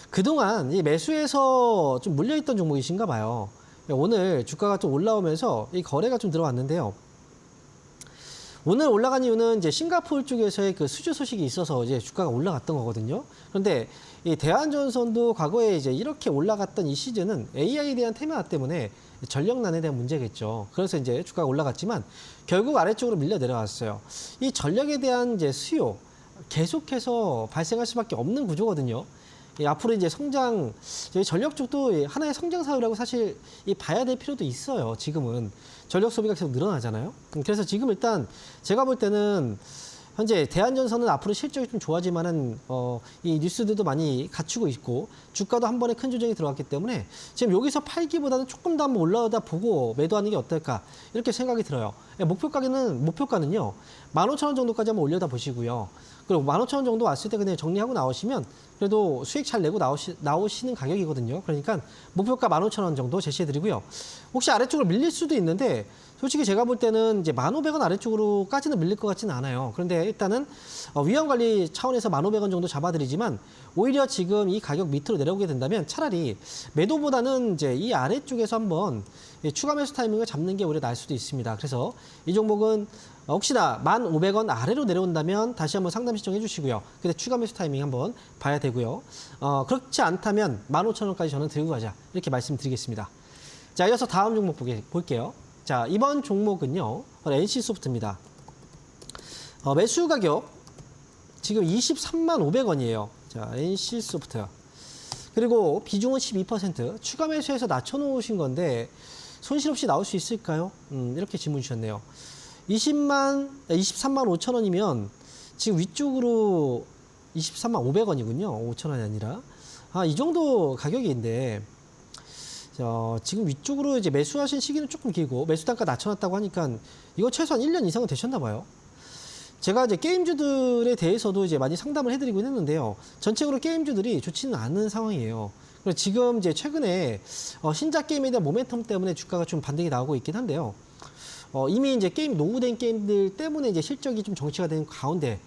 그동안 이 매수에서 좀 물려있던 종목이신가 봐요. 오늘 주가가 좀 올라오면서 이 거래가 좀 들어왔는데요. 오늘 올라간 이유는 이제 싱가포르 쪽에서의 그 수주 소식이 있어서 이제 주가가 올라갔던 거거든요. 그런데 이 대한전선도 과거에 이제 이렇게 올라갔던 이 시즌은 AI에 대한 테마 때문에 전력난에 대한 문제겠죠. 그래서 이제 주가가 올라갔지만 결국 아래쪽으로 밀려 내려왔어요. 이 전력에 대한 이제 수요 계속해서 발생할 수밖에 없는 구조거든요. 앞으로 이제 성장, 저희 전력 쪽도 하나의 성장 사유라고 사실 봐야 될 필요도 있어요. 지금은 전력 소비가 계속 늘어나잖아요. 그래서 지금 일단 제가 볼 때는 현재 대한전선은 앞으로 실적이 좀 좋아지만은 이 뉴스들도 많이 갖추고 있고 주가도 한 번에 큰 조정이 들어왔기 때문에 지금 여기서 팔기보다는 조금 더 한번 올라오다 보고 매도하는 게 어떨까 이렇게 생각이 들어요. 목표가는요 15,000원 정도까지 한번 올려다 보시고요. 그리고 15,000원 정도 왔을 때 그냥 정리하고 나오시면 그래도 수익 잘 내고 나오시는 가격이거든요. 그러니까 목표가 15,000원 정도 제시해드리고요. 혹시 아래쪽으로 밀릴 수도 있는데 솔직히 제가 볼 때는 이제 1,500원 아래쪽으로까지는 밀릴 것 같지는 않아요. 그런데 일단은 위험 관리 차원에서 1,500원 정도 잡아드리지만 오히려 지금 이 가격 밑으로 내려오게 된다면 차라리 매도보다는 이제 이 아래쪽에서 한번 추가 매수 타이밍을 잡는 게 오히려 나을 수도 있습니다. 그래서 이 종목은 혹시나 1,500원 아래로 내려온다면 다시 한번 상담 신청해 주시고요. 근데 추가 매수 타이밍 한번 봐야 되고요. 그렇지 않다면 15,000원까지 저는 들고 가자 이렇게 말씀드리겠습니다. 자, 이어서 다음 종목 볼게요. 자, 이번 종목은요 NC소프트입니다. 매수 가격 지금 23만 500원이에요. 자, NC소프트. 그리고 비중은 12%. 추가 매수해서 낮춰놓으신 건데 손실 없이 나올 수 있을까요? 이렇게 질문 주셨네요. 23만 5천 원이면 지금 위쪽으로 23만 500원이군요. 5천 원이 아니라. 이 정도 가격인데 지금 위쪽으로 이제 매수하신 시기는 조금 길고 매수 단가 낮춰놨다고 하니까 이거 최소한 1년 이상은 되셨나 봐요. 제가 이제 게임주들에 대해서도 이제 많이 상담을 해드리고 했는데요. 전체적으로 게임주들이 좋지는 않은 상황이에요. 그래서 지금 이제 최근에 신작 게임에 대한 모멘텀 때문에 주가가 좀 반등이 나오고 있긴 한데요. 이미 이제 게임 노후된 게임들 때문에 이제 실적이 좀 정치가 된 가운데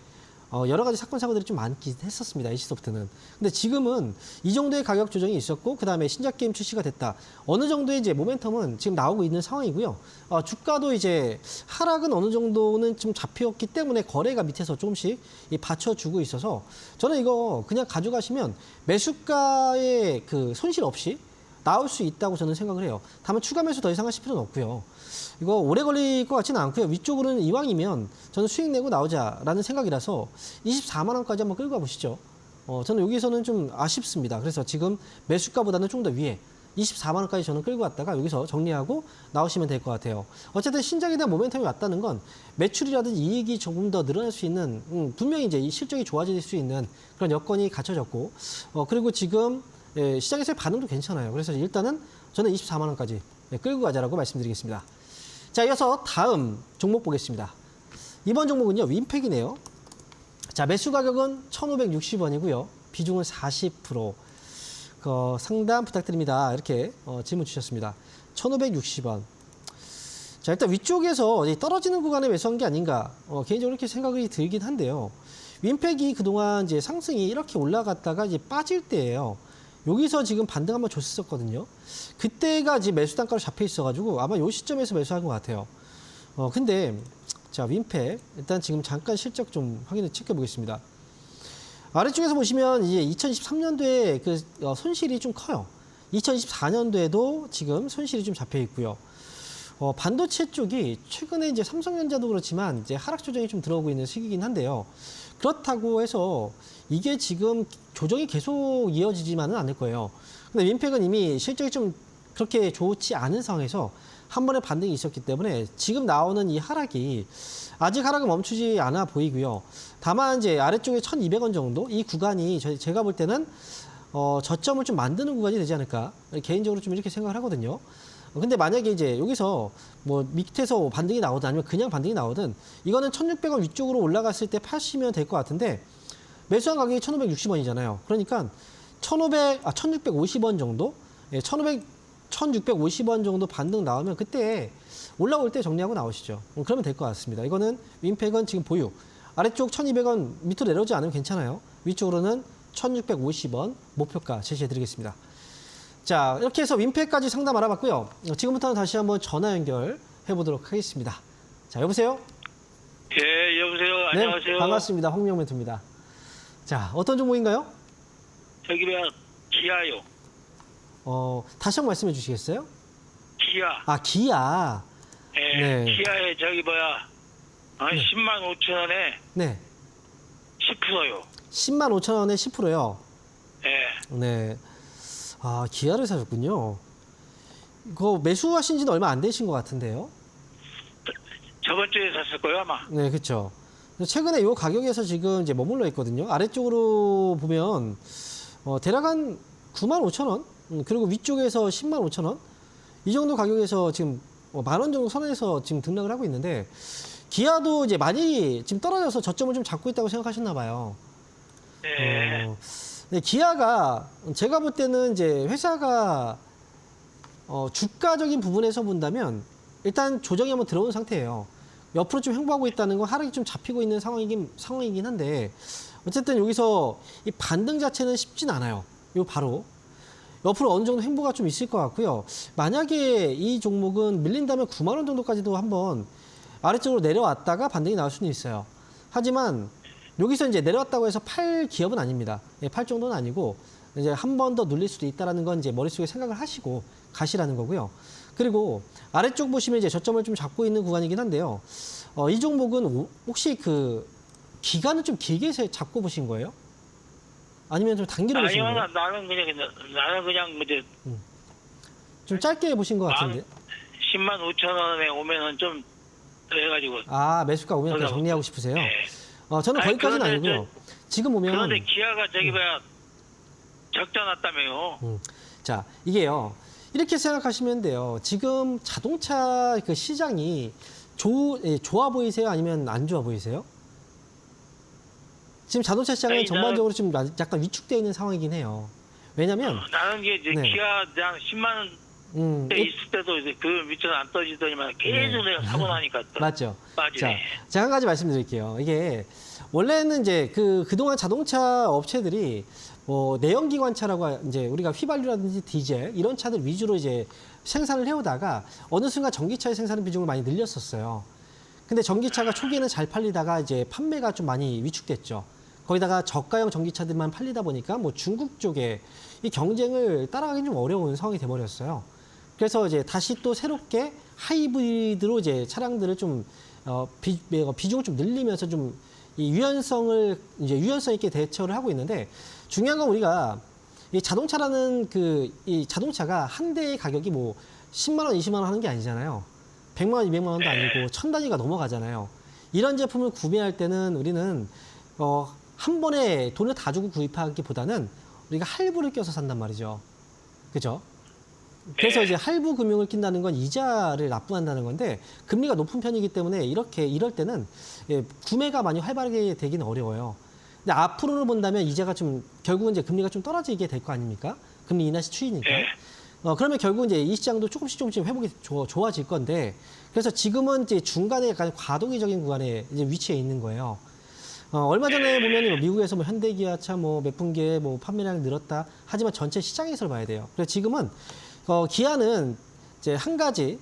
여러 가지 사건 사고들이 좀 많긴 했었습니다. NC소프트는. 근데 지금은 이 정도의 가격 조정이 있었고 그다음에 신작 게임 출시가 됐다. 어느 정도의 이제 모멘텀은 지금 나오고 있는 상황이고요. 주가도 이제 하락은 어느 정도는 좀 잡혔기 때문에 거래가 밑에서 조금씩 받쳐주고 있어서 저는 이거 그냥 가져가시면 매수가의 그 손실 없이 나올 수 있다고 저는 생각을 해요. 다만 추가 매수 더 이상 하실 필요는 없고요. 이거 오래 걸릴 것 같지는 않고요. 위쪽으로는 이왕이면 저는 수익 내고 나오자라는 생각이라서 24만 원까지 한번 끌고 가보시죠. 저는 여기서는 좀 아쉽습니다. 그래서 지금 매수가보다는 좀 더 위에 24만 원까지 저는 끌고 왔다가 여기서 정리하고 나오시면 될 것 같아요. 어쨌든 신작에 대한 모멘텀이 왔다는 건 매출이라든지 이익이 조금 더 늘어날 수 있는 분명히 이제 이 실적이 좋아질 수 있는 그런 여건이 갖춰졌고 그리고 지금 시장에서의 반응도 괜찮아요. 그래서 일단은 저는 24만 원까지 끌고 가자라고 말씀드리겠습니다. 자, 이어서 다음 종목 보겠습니다. 이번 종목은요, 윈팩이네요. 자, 매수 가격은 1,560원이고요. 비중은 40%. 상담 부탁드립니다. 이렇게 질문 주셨습니다. 1,560원. 자, 일단 위쪽에서 떨어지는 구간에 매수한 게 아닌가. 개인적으로 이렇게 생각이 들긴 한데요. 윈팩이 그동안 이제 상승이 이렇게 올라갔다가 이제 빠질 때예요. 여기서 지금 반등 한번 줬었거든요. 그때가 이제 매수 단가로 잡혀 있어가지고 아마 요 시점에서 매수한 것 같아요. 근데 자, 윈팩 일단 지금 잠깐 실적 좀 확인을 체크해 보겠습니다. 아래쪽에서 보시면 이제 2023년도에 그 손실이 좀 커요. 2024년도에도 지금 손실이 좀 잡혀 있고요. 반도체 쪽이 최근에 이제 삼성전자도 그렇지만 이제 하락 조정이 좀 들어오고 있는 시기이긴 한데요. 그렇다고 해서 이게 지금 조정이 계속 이어지지만은 않을 거예요. 근데 윈팩은 이미 실적이 좀 그렇게 좋지 않은 상황에서 한 번의 반등이 있었기 때문에 지금 나오는 이 하락이 아직 하락은 멈추지 않아 보이고요. 다만 이제 아래쪽에 1,200원 정도 이 구간이 제가 볼 때는 저점을 좀 만드는 구간이 되지 않을까 개인적으로 좀 이렇게 생각을 하거든요. 근데 만약에 이제 여기서 뭐 밑에서 반등이 나오든 아니면 그냥 반등이 나오든 이거는 1,600원 위쪽으로 올라갔을 때 파시면 될 것 같은데 매수한 가격이 1,560원이잖아요. 그러니까 1,650원 정도? 예, 1,650원 정도 반등 나오면 그때 올라올 때 정리하고 나오시죠. 그러면 될 것 같습니다. 이거는 윈팩은 지금 보유. 아래쪽 1,200원 밑으로 내려오지 않으면 괜찮아요. 위쪽으로는 1,650원 목표가 제시해드리겠습니다. 자, 이렇게 해서 윈팩까지 상담 알아봤고요. 지금부터는 다시 한번 전화 연결해 보도록 하겠습니다. 자, 여보세요? 예, 여보세요. 안녕하세요. 네, 반갑습니다. 홍명 멘토입니다. 자, 어떤 종목인가요? 저기 뭐야, 기아요. 다시 한번 말씀해 주시겠어요? 기아. 아, 기아. 예, 네. 기아에 저기 뭐야, 10만 5천 원에 네. 10%요. 10만 5천 원에 10%요. 예. 네. 아, 기아를 사셨군요. 그거 매수하신 지는 얼마 안 되신 것 같은데요? 저번 주에 샀을 거예요, 아마. 네, 그렇죠. 최근에 이 가격에서 지금 이제 머물러 있거든요. 아래쪽으로 보면 대략 한 9만 5천 원, 그리고 위쪽에서 10만 5천 원, 이 정도 가격에서 지금 만 원 정도 선에서 지금 등락을 하고 있는데 기아도 이제 많이 지금 떨어져서 저점을 좀 잡고 있다고 생각하셨나 봐요. 예. 네, 기아가 제가 볼 때는 이제 회사가 주가적인 부분에서 본다면 일단 조정이 한번 들어온 상태예요. 옆으로 좀 횡보하고 있다는 건 하락이 좀 잡히고 있는 상황이긴 한데 어쨌든 여기서 이 반등 자체는 쉽진 않아요. 요 바로 옆으로 어느 정도 횡보가 좀 있을 것 같고요. 만약에 이 종목은 밀린다면 9만 원 정도까지도 한번 아래쪽으로 내려왔다가 반등이 나올 수는 있어요. 하지만 여기서 이제 내려왔다고 해서 팔 기업은 아닙니다. 예, 팔 정도는 아니고 이제 한 번 더 눌릴 수도 있다라는 건 이제 머릿속에 생각을 하시고 가시라는 거고요. 그리고 아래쪽 보시면 이제 저점을 좀 잡고 있는 구간이긴 한데요. 이 종목은 혹시 그 기간을 좀 길게 잡고 보신 거예요? 아니면 좀 단기로 보신 아니요, 거예요? 나는 그냥 뭐지, 좀 짧게 보신 것 같은데. 10만 5천 원에 오면은 좀 해가지고. 아, 매수가 오면 또 정리하고 싶으세요? 예. 저는 아니, 거기까지는 그런데 아니고요. 지금 보면 그런데 기아가 저기 뭐야, 적자 났다며요. 자, 이게요. 이렇게 생각하시면 돼요. 지금 자동차 그 시장이 좋아 보이세요? 아니면 안 좋아 보이세요? 지금 자동차 시장은 아니, 전반적으로 좀 약간 위축되어 있는 상황이긴 해요. 왜냐면 나는 이게 이제 네. 기아 그냥 10만 원대 있을 때도 이제 그 밑에는 안 떠지더니만 계속 내가 사고 나니까 또 맞죠? 자, 빠지네. 제가 한 가지 말씀드릴게요. 이게 원래는 이제 그동안 자동차 업체들이 내연기관차라고 이제 우리가 휘발유라든지 디젤 이런 차들 위주로 이제 생산을 해오다가 어느 순간 전기차의 생산 비중을 많이 늘렸었어요. 근데 전기차가 초기에는 잘 팔리다가 이제 판매가 좀 많이 위축됐죠. 거기다가 저가형 전기차들만 팔리다 보니까 뭐 중국 쪽에 이 경쟁을 따라가기 좀 어려운 상황이 돼버렸어요. 그래서 이제 다시 또 새롭게 하이브리드로 이제 차량들을 좀 비중을 좀 늘리면서 좀 이 유연성 있게 대처를 하고 있는데 중요한 건 우리가 이 자동차라는 이 자동차가 한 대의 가격이 뭐 10만 원, 20만 원 하는 게 아니잖아요. 100만 원, 200만 원도 아니고 1000단위가 넘어가잖아요. 이런 제품을 구매할 때는 우리는 한 번에 돈을 다 주고 구입하기보다는 우리가 할부를 껴서 산단 말이죠. 그죠? 그래서 이제 할부 금융을 낀다는 건 이자를 납부한다는 건데 금리가 높은 편이기 때문에 이럴 때는 구매가 많이 활발하게 되기는 어려워요. 근데 앞으로를 본다면 이자가 좀 결국은 이제 금리가 좀 떨어지게 될 거 아닙니까? 금리 인하시 추이니까. 그러면 결국 이제 이 시장도 조금씩 회복이 좋아질 건데 그래서 지금은 이제 중간에 약간 과도기적인 구간에 이제 위치해 있는 거예요. 얼마 전에 보면 미국에서 뭐 현대기아차 몇 분기에 판매량이 늘었다. 하지만 전체 시장에서 봐야 돼요. 그래서 지금은 기아는 이제 한 가지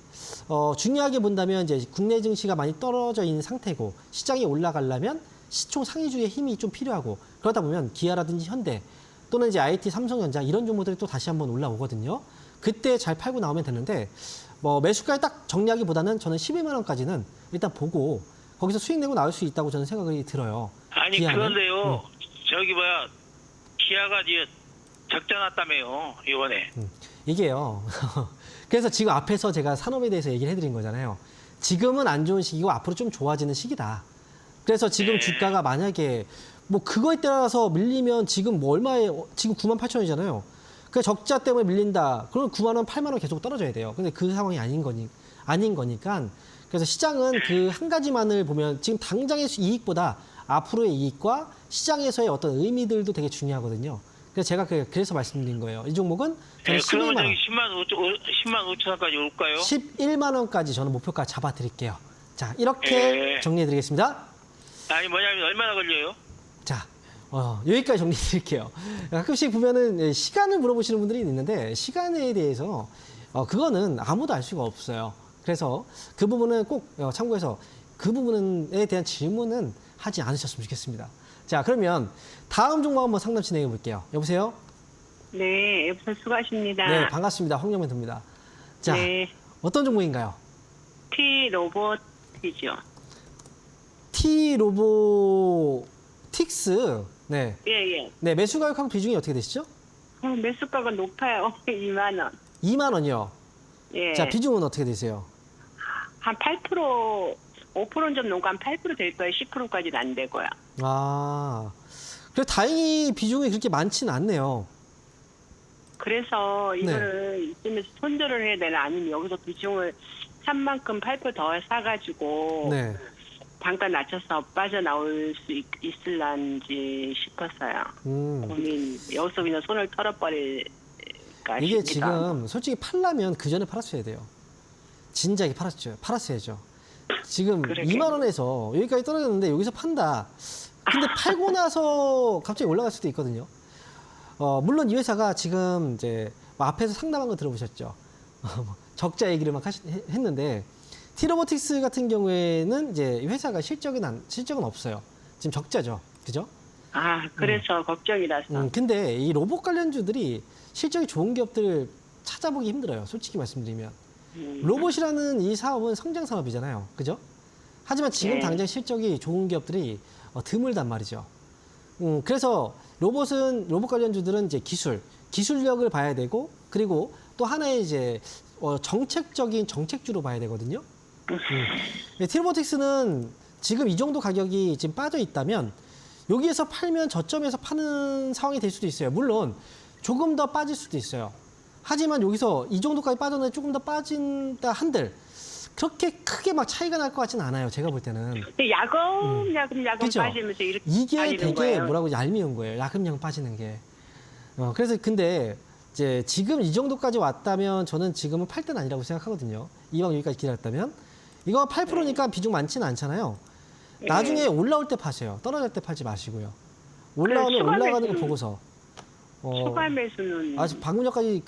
중요하게 본다면 이제 국내 증시가 많이 떨어져 있는 상태고 시장이 올라가려면 시총 상위주의 힘이 좀 필요하고 그러다 보면 기아라든지 현대 또는 이제 IT, 삼성전자 이런 종목들이 또 다시 한번 올라오거든요. 그때 잘 팔고 나오면 되는데 매수가에 딱 정리하기보다는 저는 11만 원까지는 일단 보고 거기서 수익 내고 나올 수 있다고 저는 생각이 들어요. 아니 기아는. 그런데요, 저기 뭐야, 기아가 이제 적자 났다며요 이번에. 이게요. 그래서 지금 앞에서 제가 산업에 대해서 얘기를 해드린 거잖아요. 지금은 안 좋은 시기고 앞으로 좀 좋아지는 시기다. 그래서 지금 주가가 만약에 뭐 그거에 따라서 밀리면 지금 뭐 얼마에 지금 98,000원이잖아요. 그 적자 때문에 밀린다. 그러면 9만 원, 8만 원 계속 떨어져야 돼요. 근데 그 상황이 아닌 거니까. 그래서 시장은 그 한 가지만을 보면 지금 당장의 이익보다 앞으로의 이익과 시장에서의 어떤 의미들도 되게 중요하거든요. 그래서 제가 그래서 말씀드린 거예요. 이 종목은 저는 11만 그러면 원, 저기 10만 5천 원까지 올까요? 11만 원까지 저는 목표가 잡아드릴게요. 자, 이렇게 정리해드리겠습니다. 아니 뭐냐면 얼마나 걸려요? 자, 여기까지 정리해드릴게요. 가끔씩 보면은 시간을 물어보시는 분들이 있는데 시간에 대해서 그거는 아무도 알 수가 없어요. 그래서 그 부분은 꼭 참고해서 그 부분에 대한 질문은 하지 않으셨으면 좋겠습니다. 자, 그러면 다음 종목 한번 상담 진행해 볼게요. 여보세요? 네, 여보세요. 수고하십니다. 네, 반갑습니다. 홍영멘토입니다. 자, 네, 어떤 종목인가요? T 로보티죠. T 로보틱스. 네. 예, 예. 네, 매수 가격하고 비중이 어떻게 되시죠? 매수가가 높아요. 2만 원. 2만 원이요. 예. 자, 비중은 어떻게 되세요? 한 8%, 5%는 좀 넘고 한 8% 될 거예요. 10%까지는 안 되고요. 아, 그래 다행히 비중이 그렇게 많지는 않네요. 그래서 이거를 이쯤에서 손절을 해야 되나 아니면 여기서 비중을 산 만큼 8%더 사가지고 네. 단가 낮춰서 빠져나올 수 있을란지 싶었어요. 고민. 여기서 그냥 손을 털어버릴까 이게 싶기도 지금 솔직히 팔려면 그 전에 팔았어야 돼요. 진작에 팔았어야죠. 지금 그러게. 2만 원에서 여기까지 떨어졌는데 여기서 판다. 근데 팔고 나서 갑자기 올라갈 수도 있거든요. 물론 이 회사가 지금 이제 뭐 앞에서 상담한 거 들어보셨죠. 적자 얘기를 막 했는데 T로보틱스 같은 경우에는 이제 이 회사가 실적은 없어요. 지금 적자죠, 그죠? 그래서 걱정이라서. 근데 이 로봇 관련주들이 실적이 좋은 기업들 찾아보기 힘들어요. 솔직히 말씀드리면. 로봇이라는 이 사업은 성장 산업이잖아요. 그죠? 하지만 지금 네. 당장 실적이 좋은 기업들이 드물단 말이죠. 그래서 로봇 관련주들은 이제 기술력을 봐야 되고, 그리고 또 하나의 이제 정책적인 정책주로 봐야 되거든요. T로보틱스는 지금 이 정도 가격이 지금 빠져 있다면 여기에서 팔면 저점에서 파는 상황이 될 수도 있어요. 물론 조금 더 빠질 수도 있어요. 하지만 여기서 이 정도까지 빠졌는데 조금 더 빠진다 한들 그렇게 크게 막 차이가 날 것 같지는 않아요. 제가 볼 때는. 근데 야금 그죠? 빠지면서 이렇게 이게 빠지는 되게 거예요. 뭐라고 얄미운 거예요. 야금야금 빠지는 게. 그래서 근데 이제 지금 이 정도까지 왔다면 저는 지금은 팔 때는 아니라고 생각하거든요. 이왕 여기까지 기다렸다면. 이거 8%니까 비중 많지는 않잖아요. 나중에 올라올 때 파세요. 떨어질 때 팔지 마시고요. 올라오면 추가 올라가는 거 매수. 보고서. 추가 매수는 방금 전까지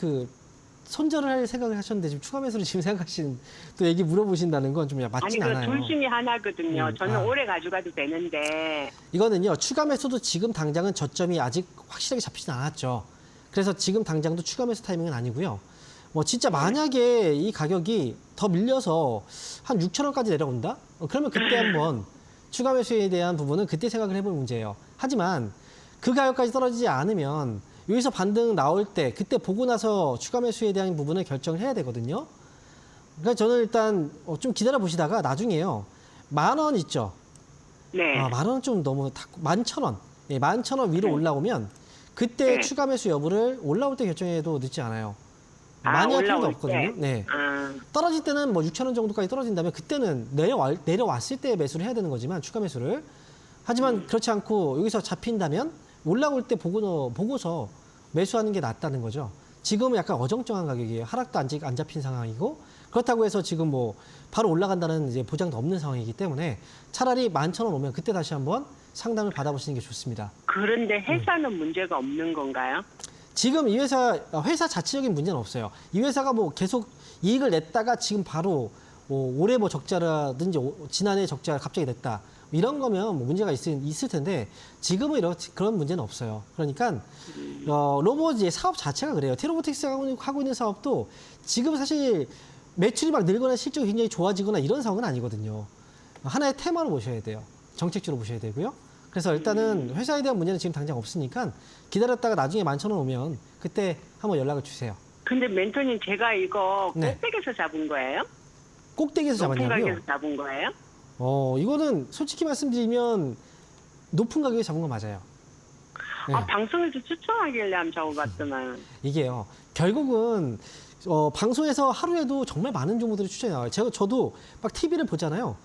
손절을 할 생각을 하셨는데 지금 추가 매수를 지금 생각하신 또 얘기 물어보신다는 건 좀 아니 맞진 그 않아요. 둘 중에 하나거든요. 저는 아. 오래 가져가도 되는데 이거는요, 추가 매수도 지금 당장은 저점이 아직 확실하게 잡히진 않았죠. 그래서 지금 당장도 추가 매수 타이밍은 아니고요. 뭐 진짜 만약에 이 가격이 더 밀려서 한 6,000원까지 내려온다? 그러면 그때 한번 추가 매수에 대한 부분은 그때 생각을 해볼 문제예요. 하지만 그 가격까지 떨어지지 않으면 여기서 반등 나올 때 그때 보고 나서 추가 매수에 대한 부분을 결정을 해야 되거든요. 그러니까 저는 일단 좀 기다려 보시다가 나중에요. 10,000원 있죠? 네. 10,000원 좀 너무 11,000원. 예, 11,000원 위로 올라오면 그때 네. 추가 매수 여부를 올라올 때 결정해도 늦지 않아요. 많이 할 필요도 올라올 없거든요. 때? 네. 떨어질 때는 뭐 6,000원 정도까지 떨어진다면 그때는 내려왔을 때 매수를 해야 되는 거지만 추가 매수를. 하지만 그렇지 않고 여기서 잡힌다면 올라올 때 보고서 매수하는 게 낫다는 거죠. 지금은 약간 어정쩡한 가격이에요. 하락도 안 잡힌 상황이고 그렇다고 해서 지금 뭐 바로 올라간다는 이제 보장도 없는 상황이기 때문에 차라리 11,000원 오면 그때 다시 한번 상담을 받아보시는 게 좋습니다. 그런데 회사는 문제가 없는 건가요? 지금 이 회사 자체적인 문제는 없어요. 이 회사가 뭐 계속 이익을 냈다가 지금 바로 올해 뭐 적자라든지 지난해 적자가 갑자기 냈다. 이런 거면 뭐 문제가 있을 텐데 지금은 그런 문제는 없어요. 그러니까 로봇 사업 자체가 그래요. T로보틱스가 하고 있는 사업도 지금 사실 매출이 막 늘거나 실적이 굉장히 좋아지거나 이런 상황은 아니거든요. 하나의 테마로 보셔야 돼요. 정책주로 보셔야 되고요. 그래서 일단은 회사에 대한 문제는 지금 당장 없으니까 기다렸다가 나중에 11,000원 오면 그때 한번 연락을 주세요. 근데 멘토님 제가 이거 네. 꼭대기에서 잡은 거예요? 꼭대기에서 높은 잡았냐고요? 가격에서 잡은 거예요? 이거는 솔직히 말씀드리면 높은 가격에 잡은 거 맞아요. 네. 아, 방송에서 추천하길래 한번 잡아봤더만. 이게요. 결국은 방송에서 하루에도 정말 많은 정보들이 추천이 나와요. 저도 막 TV를 보잖아요.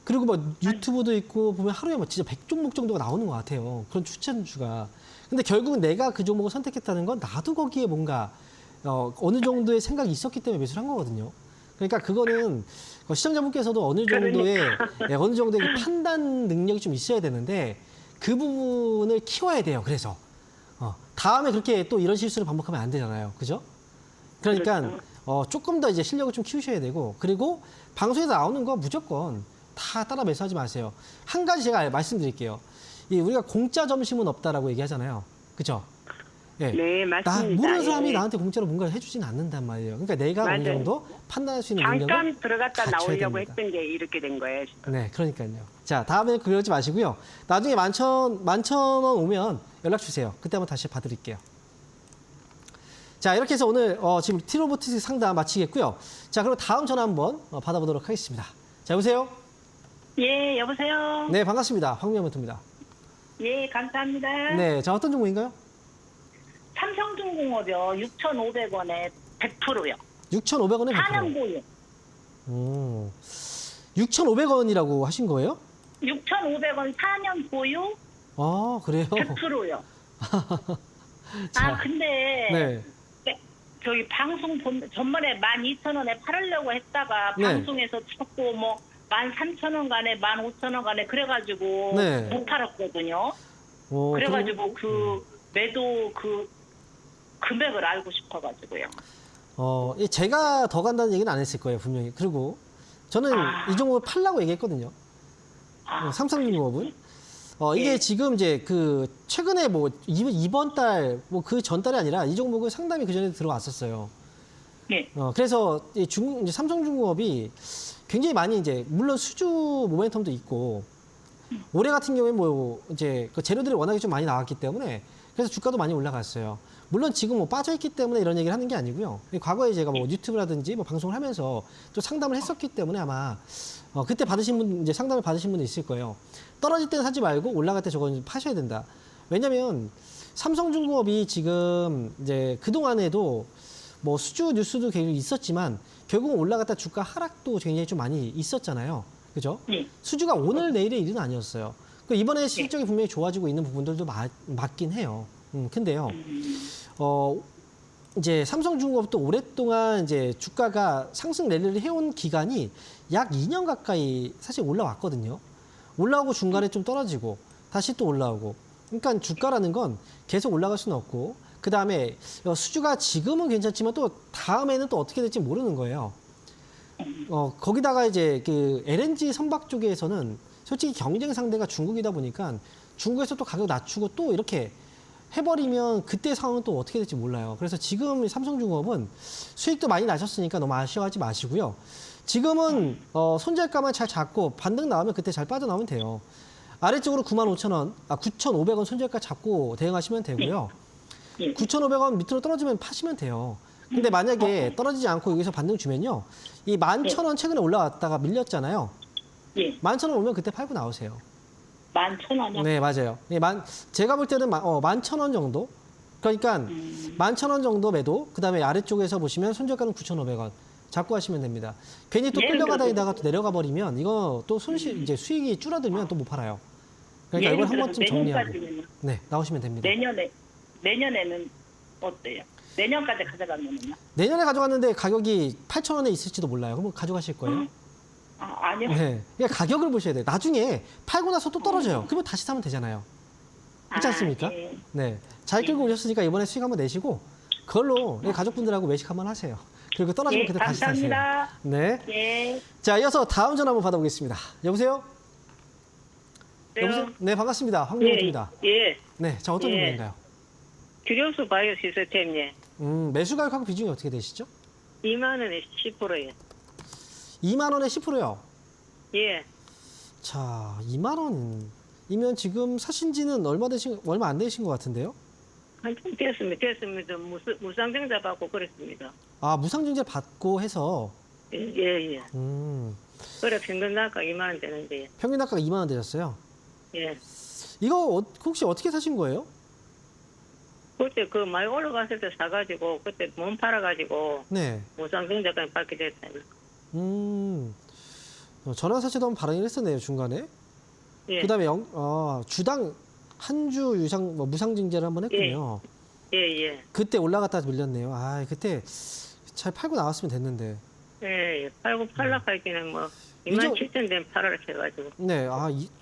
그리고 뭐 유튜브도 있고 보면 하루에 뭐 진짜 100종목 정도가 나오는 것 같아요. 그런 추천주가. 근데 결국은 내가 그 종목을 선택했다는 건 나도 거기에 뭔가 어느 정도의 생각이 있었기 때문에 매수를 한 거거든요. 그러니까 그거는 시청자분께서도 어느 정도의 어느 정도의 그 판단 능력이 좀 있어야 되는데 그 부분을 키워야 돼요. 그래서 다음에 그렇게 또 이런 실수를 반복하면 안 되잖아요. 그죠? 그러니까 조금 더 이제 실력을 좀 키우셔야 되고 그리고 방송에서 나오는 거 무조건 다 따라 매수하지 마세요. 한 가지 제가 말씀드릴게요. 우리가 공짜 점심은 없다라고 얘기하잖아요. 그죠? 예. 네, 맞습니다. 모르는 사람이 예. 나한테 공짜로 뭔가를 해주진 않는단 말이에요. 그러니까 내가 어느 맞아요. 정도 판단할 수 있는 능력을 잠깐 들어갔다 갖춰야 나오려고 됩니다. 했던 게 이렇게 된 거예요. 지금. 네, 그러니까요. 자, 다음에 그러지 마시고요. 나중에 11,000원 오면 연락 주세요. 그때 한번 다시 봐드릴게요. 자, 이렇게 해서 오늘 지금 T로보틱스 상담 마치겠고요. 자, 그럼 다음 전화 한번 받아보도록 하겠습니다. 자, 여보세요? 예, 여보세요? 네, 반갑습니다. 황미연멘토입니다. 예, 감사합니다. 네, 자, 어떤 종목인가요? 삼성중공업이요. 6,500원에 100%요. 6,500원에 4년 100%. 보유. 6,500원이라고 하신 거예요? 6,500원 4년 보유 아, 그래요? 100%요. 자, 아, 근데 네. 저기 방송 전번에 12,000원에 팔으려고 했다가 네. 방송에서 자꾸 뭐 13,000원 간에 15,000원 간에 그래가지고 네. 못 팔았거든요. 그럼- 그래가지고 그 매도 그 금액을 알고 싶어가지고요. 제가 더 간다는 얘기는 안 했을 거예요, 분명히. 그리고 저는 이 종목을 팔라고 얘기했거든요. 삼성중공업은. 이게 예. 지금 이제 그 최근에 뭐 이번 달 뭐 그 전달이 아니라 이 종목은 상담이 그 전에 들어왔었어요. 네. 그래서 이제 삼성중공업이 굉장히 많이 이제 물론 수주 모멘텀도 있고 올해 같은 경우에 뭐 이제 그 재료들이 워낙에 좀 많이 나왔기 때문에 그래서 주가도 많이 올라갔어요. 물론 지금 뭐 빠져있기 때문에 이런 얘기를 하는 게 아니고요. 과거에 제가 뭐 유튜브라든지 뭐 방송을 하면서 또 상담을 했었기 때문에 아마 그때 받으신 분 이제 상담을 받으신 분도 있을 거예요. 떨어질 때는 사지 말고 올라갈 때 저건 파셔야 된다. 왜냐면 삼성중공업이 지금 이제 그동안에도 뭐 수주 뉴스도 계속 있었지만 결국은 올라갔다 주가 하락도 굉장히 좀 많이 있었잖아요. 그죠? 네. 수주가 오늘 내일의 일은 아니었어요. 이번에 실적이 분명히 좋아지고 있는 부분들도 맞긴 해요. 근데요, 이제 삼성중공업도 오랫동안 이제 주가가 상승 랠리를 해온 기간이 약 2년 가까이 사실 올라왔거든요. 올라오고 중간에 좀 떨어지고 다시 또 올라오고. 그러니까 주가라는 건 계속 올라갈 수는 없고, 그 다음에 수주가 지금은 괜찮지만 또 다음에는 또 어떻게 될지 모르는 거예요. 거기다가 이제 그 LNG 선박 쪽에서는 솔직히 경쟁 상대가 중국이다 보니까 중국에서 또 가격 낮추고 또 이렇게 해버리면 그때 상황은 또 어떻게 될지 몰라요. 그래서 지금 삼성중공업은 수익도 많이 나셨으니까 너무 아쉬워하지 마시고요. 지금은 손절가만 잘 잡고 반등 나오면 그때 잘 빠져나오면 돼요. 아래쪽으로 95,000원, 9,500원 손절가 잡고 대응하시면 되고요. 9,500원 밑으로 떨어지면 파시면 돼요. 근데 만약에 떨어지지 않고 여기서 반등 주면요. 이 11,000원 최근에 올라왔다가 밀렸잖아요. 예. 11,000원 오면 그때 팔고 나오세요. 11,000원이요? 네, 맞아요. 제가 볼 때는 11,000원 정도. 그러니까 11,000원 정도 매도. 그다음에 아래쪽에서 보시면 손절가는 9,500원. 잡고 하시면 됩니다. 괜히 또 예, 끌려가다니다가 또 내려가 버리면 이거 또 손실 이제 수익이 줄어들면 또 못 팔아요. 그러니까 이걸 한 번쯤 정리하고 네, 나오시면 됩니다. 내년에는 어때요? 내년까지 가져가면은요? 내년에 가져갔는데 가격이 8,000원에 있을지도 몰라요. 그럼 가져가실 거예요? 아니요. 네. 그러니까 가격을 보셔야 돼요. 나중에 팔고 나서 또 떨어져요. 그러면 다시 사면 되잖아요. 그렇지 않습니까? 예. 네. 잘 끌고 오셨으니까 이번에 수익 한번 내시고 그걸로 가족분들하고 외식 한번 하세요. 그리고 떨어지면 예, 그때 다시 사세요. 감사합니다. 네. 예. 자, 이어서 다음 전화 한번 받아보겠습니다. 여보세요? 여보세요? 네, 반갑습니다. 황민호입니다. 예. 네, 자, 어떤 예. 종목인가요? 규력수 바이오 시스템, 예. 매수 가격하고 비중이 어떻게 되시죠? 2만 원에 10%예. 2만 원에 10%요. 예. 자, 2만 원이면 지금 사신 지는 얼마 안 되신 것 같은데요? 한참 됐습니다. 무상증자 받고 그랬습니다. 아, 무상증자 받고 해서 예. 음, 그래, 평균 단가 2만 원 되는데. 평균 단가가 2만 원 되셨어요? 예. 이거 혹시 어떻게 사신 거예요? 그때 그 많이 올라갔을 때 사가지고 그때 몸 팔아가지고 네. 무상증자까지 받게 됐어요. 전환사채도 한번 발행을 했었네요, 중간에. 예. 그다음에 주당 한 주 유상 무상증자를 한번 했군요. 예. 그때 올라갔다 밀렸네요. 아, 그때 잘 팔고 나왔으면 됐는데. 예. 팔고 팔라고 했기는 뭐 27,000원 된 팔아라 해가지고. 네,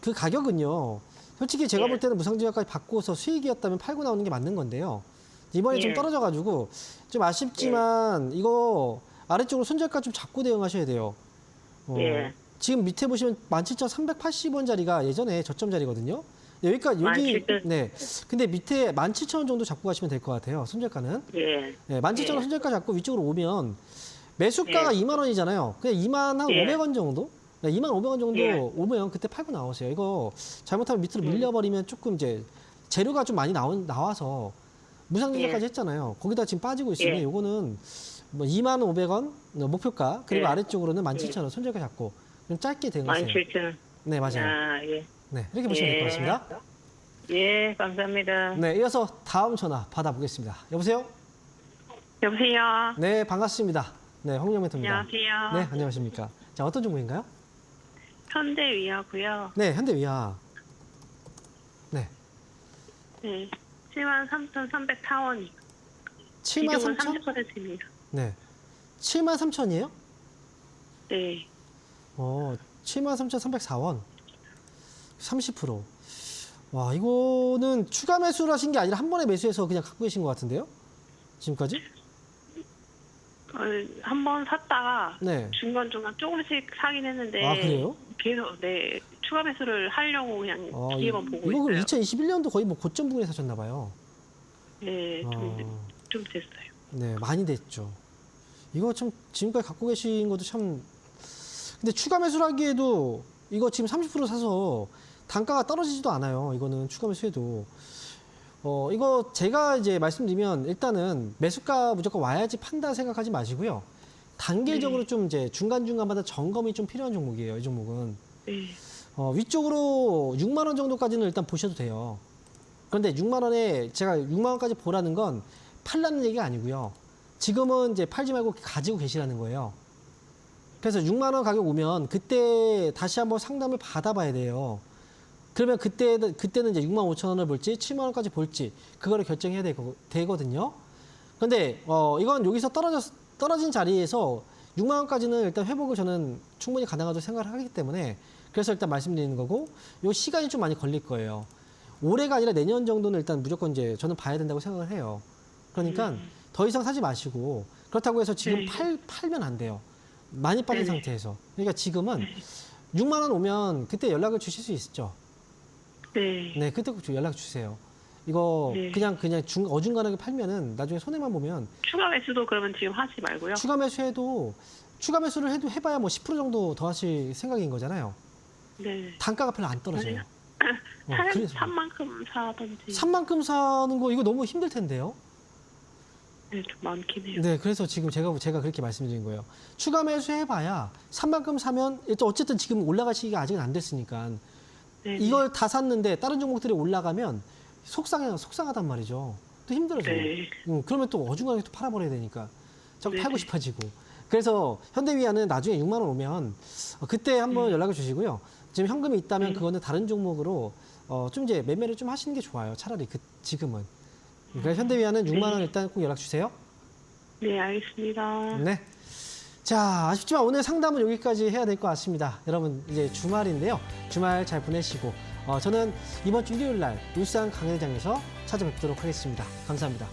그 가격은요. 솔직히 제가 예. 볼 때는 무상증자까지 받고서 수익이었다면 팔고 나오는 게 맞는 건데요. 이번에 좀 예. 떨어져가지고 좀 아쉽지만 이거 아래쪽으로 손절가 좀 잡고 대응하셔야 돼요. 예. 지금 밑에 보시면 17,380원짜리가 예전에 저점 자리거든요. 여기까지 여기 17,000. 네. 근데 밑에 17,000원 정도 잡고 가시면 될 것 같아요. 손절가는. 예. 네, 17,000원 예. 손절가 잡고 위쪽으로 오면 매수가가 예. 2만 원이잖아요. 그냥 2만 한 예. 500원 정도? 네, 2만 500원 정도 예. 오면 그때 팔고 나오세요. 이거 잘못하면 밑으로 밀려버리면 조금 이제 재료가 좀 많이 나와서 무상증자까지 예. 했잖아요. 거기다 지금 빠지고 있으니 예. 요거는 뭐 2만 500원 목표가 그리고 예. 아래쪽으로는 17,000원 손절가 잡고 좀 짧게 대응하세요. 17,000원. 네, 맞아요. 아, 예. 네, 이렇게 보시면 될 것 같습니다. 예, 감사합니다. 네, 이어서 다음 전화 받아보겠습니다. 여보세요? 여보세요. 네, 반갑습니다. 네, 홍영멘토입니다. 안녕하세요. 네, 안녕하십니까. 자, 어떤 종목인가요? 현대위하고요. 네, 현대위아. 네, 네. 73,304원이. 73,000? 30%입니다. 네. 73,000이에요? 네. 73,304원. 30%. 와, 이거는 추가 매수를 하신 게 아니라 한 번에 매수해서 그냥 갖고 계신 것 같은데요? 지금까지? 한번 샀다가 네. 중간중간 조금씩 사긴 했는데 아, 그래요? 계속 추가 매수를 하려고 그냥 기회만 보고 이거 있어요. 2021년도 거의 뭐 고점 부근에 사셨나 봐요. 네, 좀 됐어요. 네, 많이 됐죠. 이거 참 지금까지 갖고 계신 것도 참. 근데 추가 매수를 하기에도 이거 지금 30% 사서 단가가 떨어지지도 않아요. 이거는 추가 매수해도. 이거 제가 이제 말씀드리면 일단은 매수가 무조건 와야지 판다 생각하지 마시고요. 단계적으로 좀 이제 중간중간마다 점검이 좀 필요한 종목이에요. 이 종목은. 네. 위쪽으로 6만 원 정도까지는 일단 보셔도 돼요. 그런데 6만 원에 제가 6만 원까지 보라는 건 팔라는 얘기가 아니고요. 지금은 이제 팔지 말고 가지고 계시라는 거예요. 그래서 6만 원 가격 오면 그때 다시 한번 상담을 받아봐야 돼요. 그러면 그때는 이제 6만 5천 원을 볼지 7만 원까지 볼지 그거를 결정해야 되거든요. 그런데 이건 여기서 떨어진 자리에서 6만 원까지는 일단 회복을 저는 충분히 가능하다고 생각을 하기 때문에 그래서 일단 말씀드리는 거고 요 시간이 좀 많이 걸릴 거예요. 올해가 아니라 내년 정도는 일단 무조건 이제 저는 봐야 된다고 생각을 해요. 그러니까 더 이상 사지 마시고 그렇다고 해서 지금 팔면 안 돼요. 많이 빠진 상태에서. 그러니까 지금은 6만 원 오면 그때 연락을 주실 수 있죠. 네. 네, 그때 꼭 연락 주세요. 이거 네. 그냥 어중간하게 팔면은 나중에 손해만 보면 추가 매수도 그러면 지금 하지 말고요. 추가 매수를 해도 해봐야 뭐 10% 정도 더 하실 생각인 거잖아요. 네. 단가가 별로 안 떨어져요. 그래서. 산 만큼 사든지. 산 만큼 사는 거 이거 너무 힘들 텐데요. 네, 좀 많긴 해요. 네, 그래서 지금 제가 그렇게 말씀드린 거예요. 추가 매수 해봐야 산 만큼 사면 어쨌든 지금 올라갈 시기가 아직은 안 됐으니까 네, 이걸 다 샀는데 다른 종목들이 올라가면 속상하단 말이죠. 또 힘들어져요. 네. 그러면 또 어중간하게 또 팔아버려야 되니까 자꾸 네, 팔고 네. 싶어지고. 그래서 현대위아는 나중에 6만 원 오면 그때 한번 연락을 주시고요. 지금 현금이 있다면 그거는 다른 종목으로 좀 이제 매매를 좀 하시는 게 좋아요. 차라리 지금은. 그래서 현대위아는 6만 원 일단 꼭 연락 주세요. 네, 알겠습니다. 네. 자, 아쉽지만 오늘 상담은 여기까지 해야 될 것 같습니다. 여러분 이제 주말인데요. 주말 잘 보내시고 저는 이번 주 일요일 날 울산 강회장에서 찾아뵙도록 하겠습니다. 감사합니다.